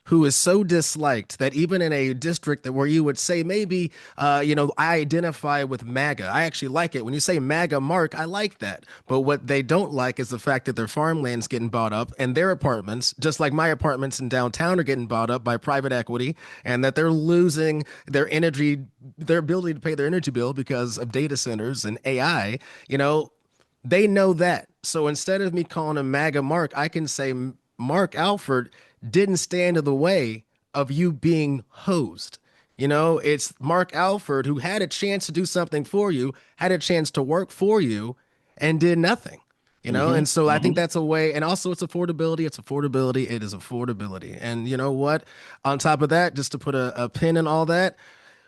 who is so disliked that even in a district that where you would say maybe, I identify with MAGA. I actually like it. When you say MAGA Mark, I like that. But what they don't like is the fact that their farmland's getting bought up and their apartments, just like my apartments in downtown, are getting bought up by private equity, and that they're losing their ability to pay their energy bill because of data centers and AI. They know that. So instead of me calling him MAGA Mark, I can say Mark Alford didn't stand in the way of you being hosed. It's Mark Alford who had a chance to do something for you, had a chance to work for you, and did nothing. you know? And so I think that's a way, and also it's affordability, it is affordability. And you know what? On top of that, just to put a pin in all that,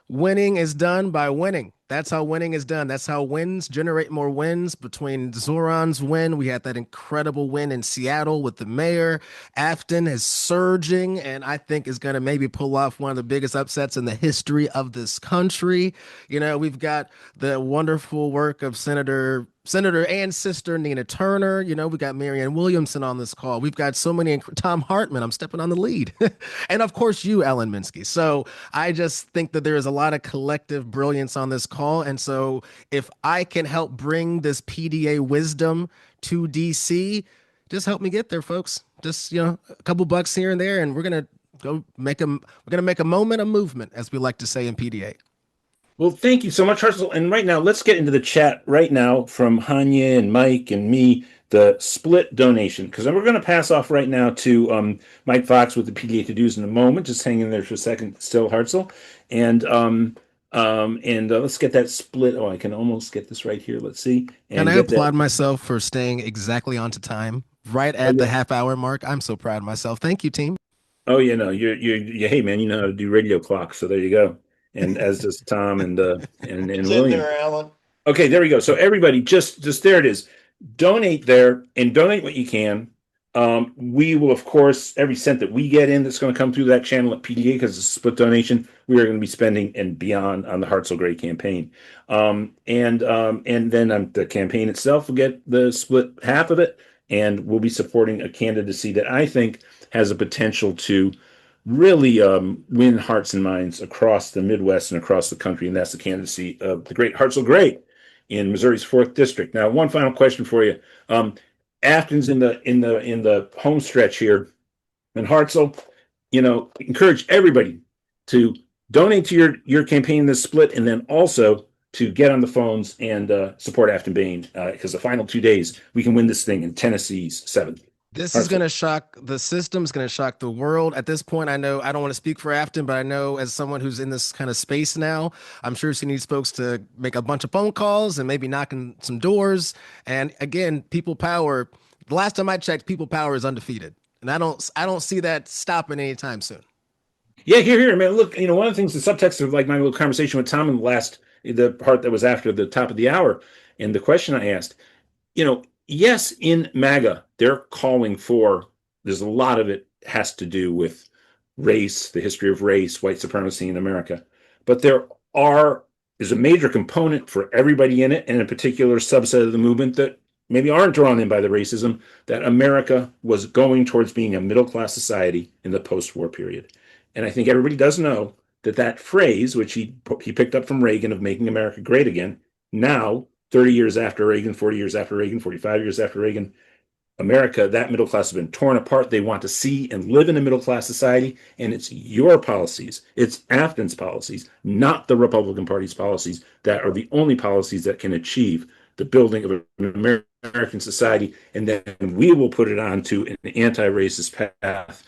winning is done by winning. That's how winning is done. That's how wins generate more wins. Between Zoran's win, we had that incredible win in Seattle with the mayor. Afton is surging, and I think is going to maybe pull off one of the biggest upsets in the history of this country. You know, we've got the wonderful work of Senator and Sister Nina Turner. You know, we got Marianne Williamson on this call. We've got so many, Thom Hartmann, I'm stepping on the lead. And of course, you, Ellen Minsky. So I just think that there is a lot of collective brilliance on this call. And so if I can help bring this PDA wisdom to DC, just help me get there, folks. Just, you know, a couple bucks here and there, and we're going to make a moment of movement, as we like to say in PDA.
Well, thank you so much, Hartzell. And right now, let's get into the chat right now from Hanya and Mike and me, the split donation, because we're going to pass off right now to Mike Fox with the PDA to-dos in a moment. Just hang in there for a second still, Hartzell. And let's get that split. Oh, I can almost get this right here. Let's see.
And I applaud myself for staying exactly on to time, right at the half-hour mark. I'm so proud of myself. Thank you, team.
Oh, you know, hey, man, you know how to do radio clocks, so there you go. And as does Tom and William.
There, Alan.
Okay, there we go. So everybody, just there it is. Donate there and donate what you can. We will, of course, every cent that we get in that's going to come through that channel at PDA, because it's a split donation, we are going to be spending and beyond on the Hartzell Gray campaign. And then the campaign itself will get the split half of it, and we'll be supporting a candidacy that I think has a potential to really win hearts and minds across the Midwest and across the country, and that's the candidacy of the great Hartzell Gray in Missouri's 4th District. Now, one final question for you. Afton's in the home stretch here, and Hartzell, you know, encourage everybody to donate to your campaign in this split, and then also to get on the phones and support Afton Bain, because the final 2 days we can win this thing in Tennessee's 7th.
This is going to shock the system. It's going to shock the world. At this point, I know I don't want to speak for Afton, but I know as someone who's in this kind of space now, I'm sure she needs folks to make a bunch of phone calls and maybe knocking some doors. And again, people power. The last time I checked, people power is undefeated, and I don't see that stopping anytime soon.
Yeah, here, man. Look, you know, one of the things, the subtext of like my little conversation with Tom in the part that was after the top of the hour, and the question I asked, you know, yes, in MAGA, they're calling for, there's a lot of it has to do with race, the history of race, white supremacy in America. But there's a major component for everybody in it, and a particular subset of the movement that maybe aren't drawn in by the racism, that America was going towards being a middle-class society in the post-war period. And I think everybody does know that phrase, which he picked up from Reagan, of making America great again, now, 30 years after Reagan, 40 years after Reagan, 45 years after Reagan, America, that middle class has been torn apart. They want to see and live in a middle class society, and it's your policies, it's Afton's policies, not the Republican Party's policies, that are the only policies that can achieve the building of an American society. And then we will put it onto an anti-racist path,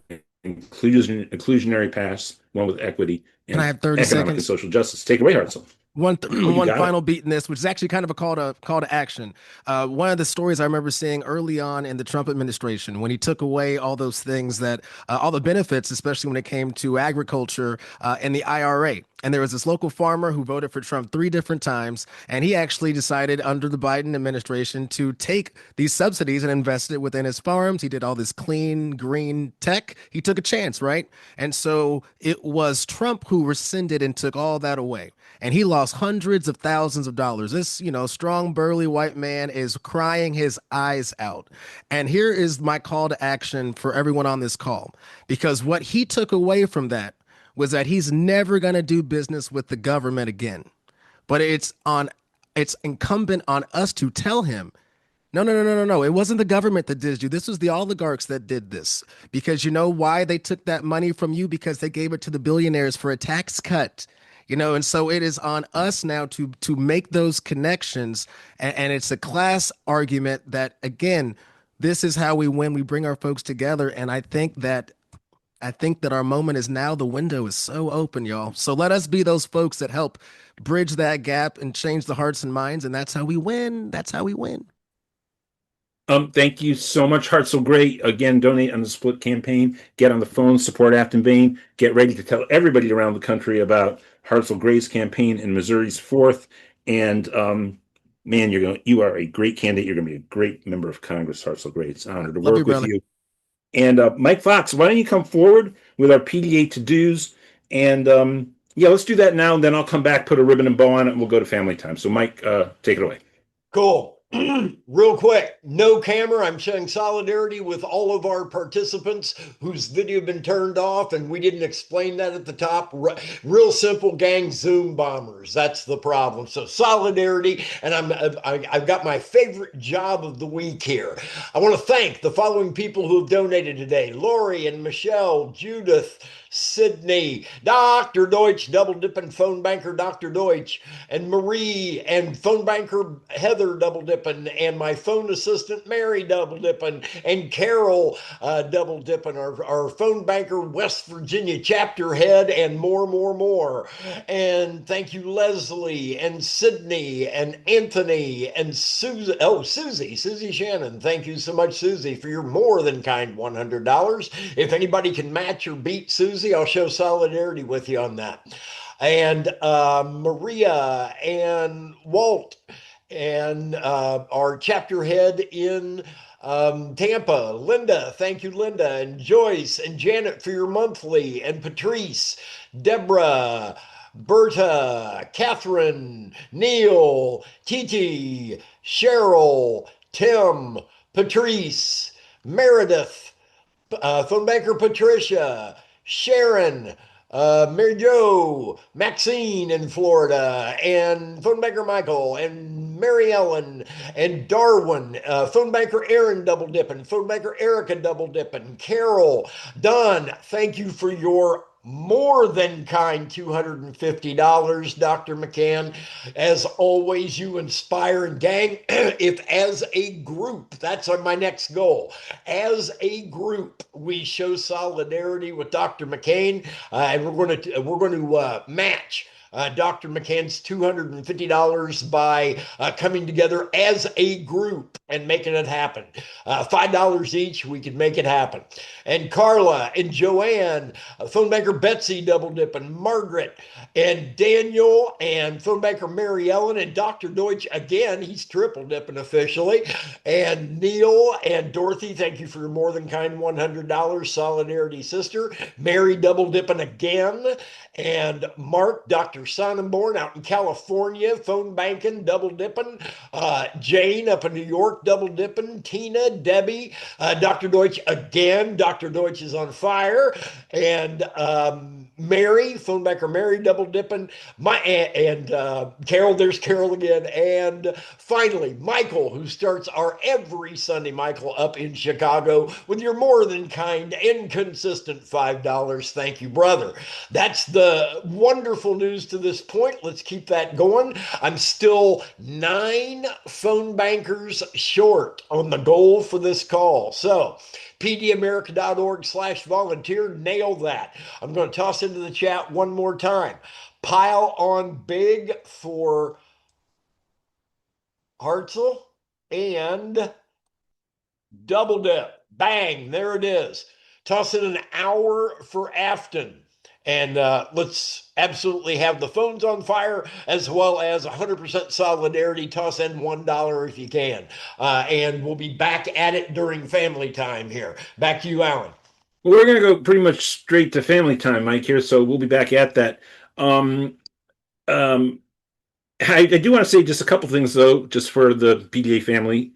an inclusionary path, one with equity and
I have 30
economic
seconds?
and social justice. Take it away, Hartzell.
One final beat in this, which is actually kind of a call to action. One of the stories I remember seeing early on in the Trump administration, when he took away all those things that all the benefits, especially when it came to agriculture and the IRA. And there was this local farmer who voted for Trump 3 different times, and he actually decided under the Biden administration to take these subsidies and invest it within his farms. He did all this clean, green tech. He took a chance, right? And so it was Trump who rescinded and took all that away. And he lost hundreds of thousands of dollars. This, you know, strong, burly white man is crying his eyes out. And here is my call to action for everyone on this call, because what he took away from that was that he's never going to do business with the government again. But it's incumbent on us to tell him, no. It wasn't the government that did you. This was the oligarchs that did this. Because you know why they took that money from you? Because they gave it to the billionaires for a tax cut. You know, and so it is on us now to make those connections. And it's a class argument that, again, this is how we win. We bring our folks together. And I think that our moment is now. The window is so open, y'all. So let us be those folks that help bridge that gap and change the hearts and minds. And that's how we win. That's how we win.
Thank you so much, Heart So Great. Again, donate on the Split campaign. Get on the phone, support Afton Bain. Get ready to tell everybody around the country about Heart So Great's campaign in Missouri's 4th. And man, you are a great candidate. You're gonna be a great member of Congress, Heart So Great. It's an honor to
Love you,
work with
brother.
you. And Mike Fox, why don't you come forward with our PDA to-dos? And yeah, let's do that now, and then I'll come back, put a ribbon and bow on it, and we'll go to family time. So Mike, take it away.
Cool. Real quick, no camera. I'm showing solidarity with all of our participants whose video been turned off, and we didn't explain that at the top. Real simple, gang. Zoom bombers. That's the problem. So solidarity, and I've got my favorite job of the week here. I want to thank the following people who have donated today: Lori and Michelle, Judith, Sydney, Dr. Deutsch, double dipping phone banker Dr. Deutsch, and Marie and phone banker Heather double dipping, and my phone assistant Mary double dipping, and Carol double dipping, our phone banker West Virginia chapter head, and more. And thank you, Leslie and Sydney and Anthony and Susie. Oh, Susie Shannon. Thank you so much, Susie, for your more than kind $100. If anybody can match or beat Susie, I'll show solidarity with you on that. And Maria and Walt and our chapter head in Tampa, Linda. Thank you, Linda, and Joyce and Janet for your monthly, and Patrice, Deborah, Berta, Catherine, Neil, Titi, Cheryl, Tim, Patrice, Meredith, phone banker Patricia, Sharon, Mary Jo, Maxine in Florida, and phone banker Michael, and Mary Ellen, and Darwin, phone banker Aaron double dipping, phone banker Erica double dipping, Carol, Don, thank you for your more than kind $250, Dr. McCann. As always, you inspire. And gang, if as a group, that's my next goal. As a group, we show solidarity with Dr. McCain, and we're going to match Dr. McCann's $250 by coming together as a group and making it happen. $5 each, we could make it happen. And Carla and Joanne, phone banker Betsy double dipping, Margaret and Daniel and phone banker Mary Ellen, and Dr. Deutsch again, he's triple dipping officially. And Neil and Dorothy, thank you for your more than kind $100, solidarity sister. Mary double dipping again. And Mark, Dr. Sonnenborn out in California, phone banking, double dipping. Jane up in New York, double dipping. Tina, Debbie, Dr. Deutsch again. Dr. Deutsch is on fire. And Mary, phone banker Mary, double dipping. Carol, there's Carol again. And finally, Michael, who starts our every Sunday, Michael, up in Chicago with your more than kind and consistent $5. Thank you, brother. That's the wonderful news to this point. Let's keep that going. I'm still 9 phone bankers short on the goal for this call. So pdamerica.org/volunteer, nail that. I'm going to toss into the chat one more time. Pile on big for Hartzell and double dip. Bang, there it is. Toss in an hour for Afton. And let's absolutely have the phones on fire, as well as 100% solidarity. Toss in $1 if you can. And we'll be back at it during family time here. Back to you, Alan.
Well, we're going to go pretty much straight to family time, Mike, here. So we'll be back at that. I do want to say just a couple things, though, just for the PDA family.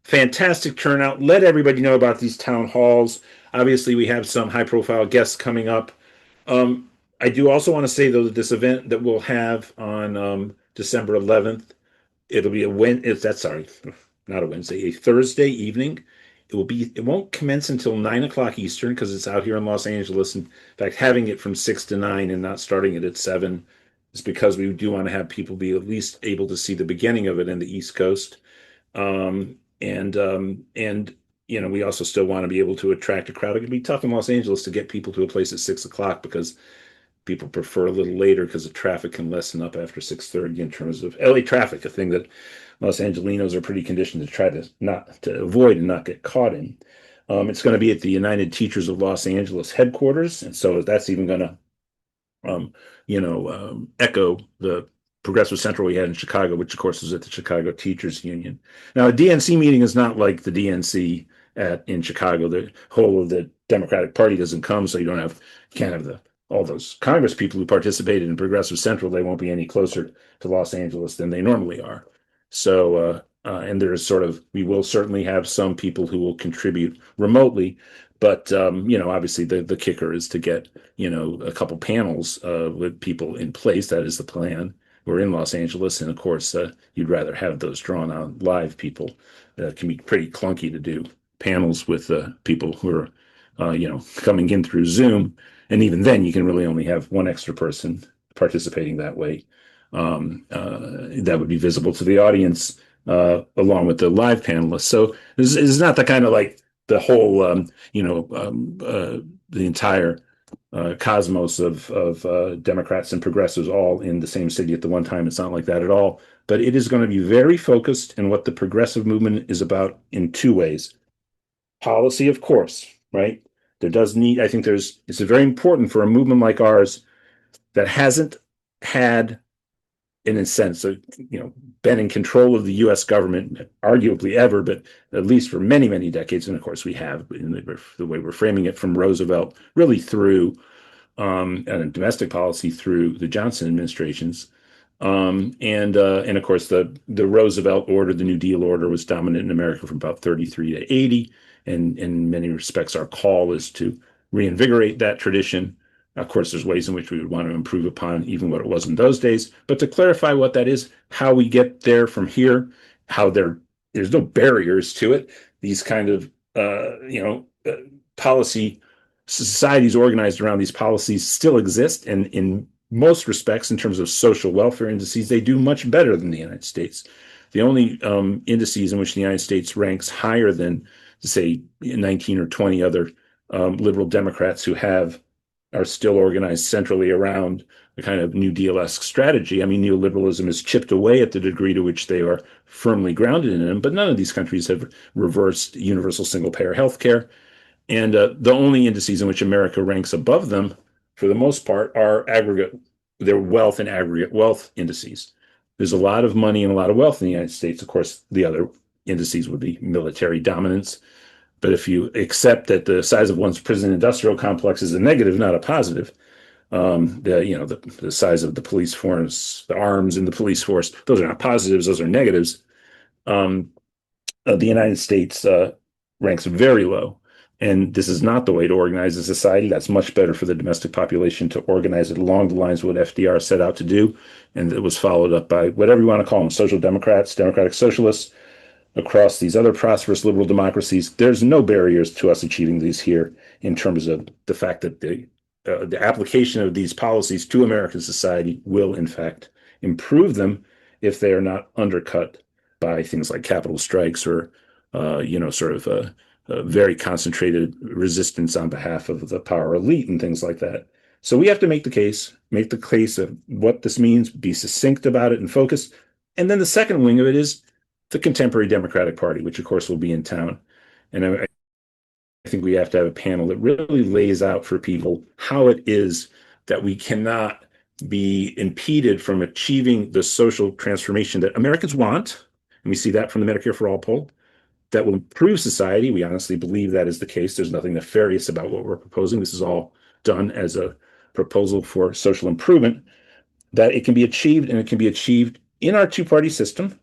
Fantastic turnout. Let everybody know about these town halls. Obviously, we have some high-profile guests coming up. I do also want to say, though, that this event that we'll have on December 11th, it'll be not a Wednesday, a Thursday evening. It won't commence until 9 o'clock Eastern because it's out here in Los Angeles. In fact, having it from 6 to 9 and not starting it at 7 is because we do want to have people be at least able to see the beginning of it in the East Coast. We also still want to be able to attract a crowd. It can be tough in Los Angeles to get people to a place at 6 o'clock because people prefer a little later because the traffic can lessen up after 6:30 in terms of LA traffic, a thing that Los Angelinos are pretty conditioned to try to avoid and not get caught in. It's going to be at the United Teachers of Los Angeles headquarters, and so that's even going to echo the Progressive Central we had in Chicago, which of course was at the Chicago Teachers Union. Now, a DNC meeting is not like the DNC in Chicago. The whole of the Democratic Party doesn't come, so can't have all those Congress people who participated in Progressive Central. They won't be any closer to Los Angeles than they normally are. So, and there's we will certainly have some people who will contribute remotely, but obviously the kicker is to get a couple panels with people in place. That is the plan. We're in Los Angeles, and of course, you'd rather have those drawn on live people. It can be pretty clunky to do panels with people who are coming in through Zoom, and even then, you can really only have one extra person participating that way. That would be visible to the audience along with the live panelists. So this is not the kind of like the whole, the entire cosmos of Democrats and progressives all in the same city at the one time. It's not like that at all. But it is going to be very focused in what the progressive movement is about in two ways. Policy, of course, right? I think it's very important for a movement like ours that hasn't had, in a sense, been in control of the U.S. government, arguably ever, but at least for many, many decades. And of course, we have, in the way we're framing it, from Roosevelt really through and domestic policy through the Johnson administrations. And of course, the Roosevelt order, the New Deal order, was dominant in America from about 33 to 80. And in many respects, our call is to reinvigorate that tradition. Of course, there's ways in which we would want to improve upon even what it was in those days. But to clarify what that is, how we get there from here, how there's no barriers to it. These kind of policy societies organized around these policies still exist, and in most respects, in terms of social welfare indices, they do much better than the United States. The only indices in which the United States ranks higher than, say, 19 or 20 other liberal Democrats who are still organized centrally around the kind of New Deal-esque strategy. I mean, neoliberalism has chipped away at the degree to which they are firmly grounded in them, but none of these countries have reversed universal single-payer health care. And the only indices in which America ranks above them, for the most part, are their wealth and aggregate wealth indices. There's a lot of money and a lot of wealth in the United States. Of course, the other indices would be military dominance. But if you accept that the size of one's prison industrial complex is a negative, not a positive, the size of the police force, the arms in the police force, those are not positives, those are negatives. The United States ranks very low. And this is not the way to organize a society. That's much better for the domestic population to organize it along the lines of what FDR set out to do. And it was followed up by whatever you want to call them, social democrats, democratic socialists, across these other prosperous liberal democracies. There's no barriers to us achieving these here in terms of the fact that the application of these policies to American society will, in fact, improve them if they are not undercut by things like capital strikes or, very concentrated resistance on behalf of the power elite and things like that. So we have to make the case of what this means, be succinct about it and focused. And then the second wing of it is the contemporary Democratic Party, which of course will be in town. And I think we have to have a panel that really lays out for people how it is that we cannot be impeded from achieving the social transformation that Americans want. And we see that from the Medicare for All poll. That will improve society. We honestly believe that is the case. There's nothing nefarious about what we're proposing. This is all done as a proposal for social improvement, that it can be achieved, and it can be achieved in our two-party system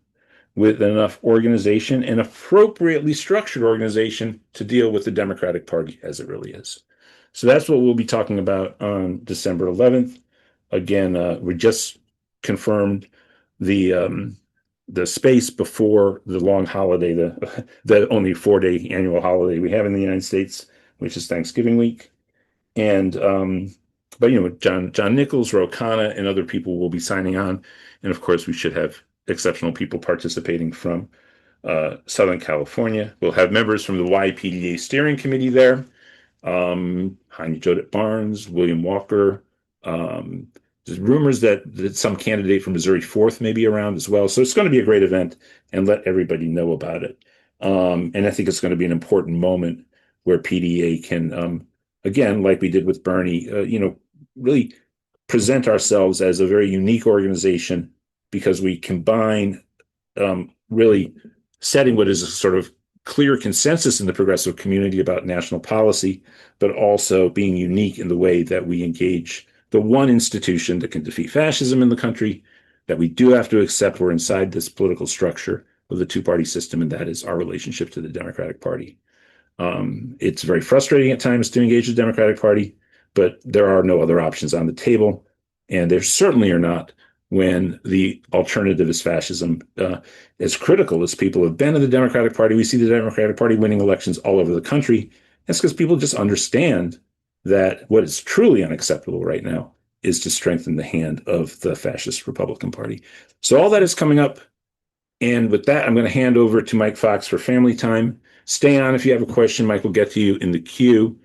with enough organization and appropriately structured organization to deal with the Democratic Party as it really is. So that's what we'll be talking about on December 11th. Again, we just confirmed the space before the long holiday, the only 4-day annual holiday we have in the United States, which is Thanksgiving week. And but John Nichols, Ro Khanna, and other people will be signing on. And of course, we should have exceptional people participating from Southern California. We'll have members from the YPDA steering committee there. Jaime Jodette Barnes, William Walker, There's rumors that some candidate from Missouri 4th may be around as well. So it's going to be a great event, and let everybody know about it. And I think it's going to be an important moment where PDA can, again, like we did with Bernie, really present ourselves as a very unique organization because we combine really setting what is a sort of clear consensus in the progressive community about national policy, but also being unique in the way that we engage the one institution that can defeat fascism in the country, that we do have to accept we're inside this political structure of the two-party system, and that is our relationship to the Democratic Party. It's very frustrating at times to engage the Democratic Party, but there are no other options on the table, and there certainly are not when the alternative is fascism. As critical as people have been of the Democratic Party, we see the Democratic Party winning elections all over the country. That's because people just understand that what is truly unacceptable right now is to strengthen the hand of the fascist Republican Party. So all that is coming up. And with that, I'm going to hand over to Mike Fox for family time. Stay on if you have a question. Mike will get to you in the queue.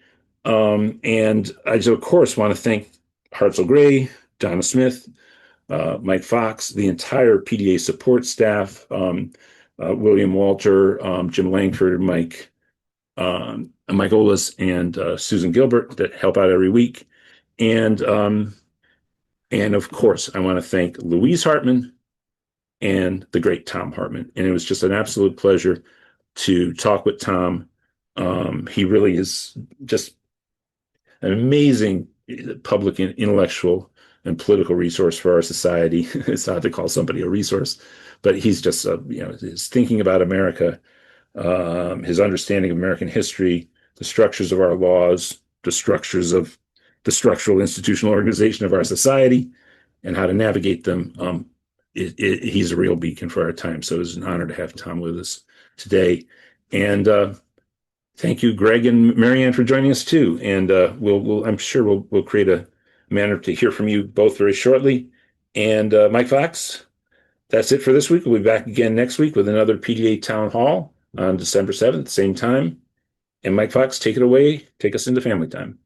And I just, of course, want to thank Hartzell Gray, Donna Smith, Mike Fox, the entire PDA support staff, William Walter, Jim Langford, Mike Olas, and Susan Gilbert that help out every week. And of course, I want to thank Louise Hartmann and the great Thom Hartmann. And it was just an absolute pleasure to talk with Thom. He really is just an amazing public and intellectual and political resource for our society. It's hard to call somebody a resource, but he's just, his thinking about America, his understanding of American history, the structures of our laws, the structures of the structural institutional organization of our society, and how to navigate them. He's a real beacon for our time. So it was an honor to have Thom with us today. And thank you, Greg and Marianne, for joining us too. And I'm sure we'll create a manner to hear from you both very shortly. And Mike Fox, that's it for this week. We'll be back again next week with another PDA Town Hall on December 7th, same time. And Mike Fox, take it away. Take us into family time.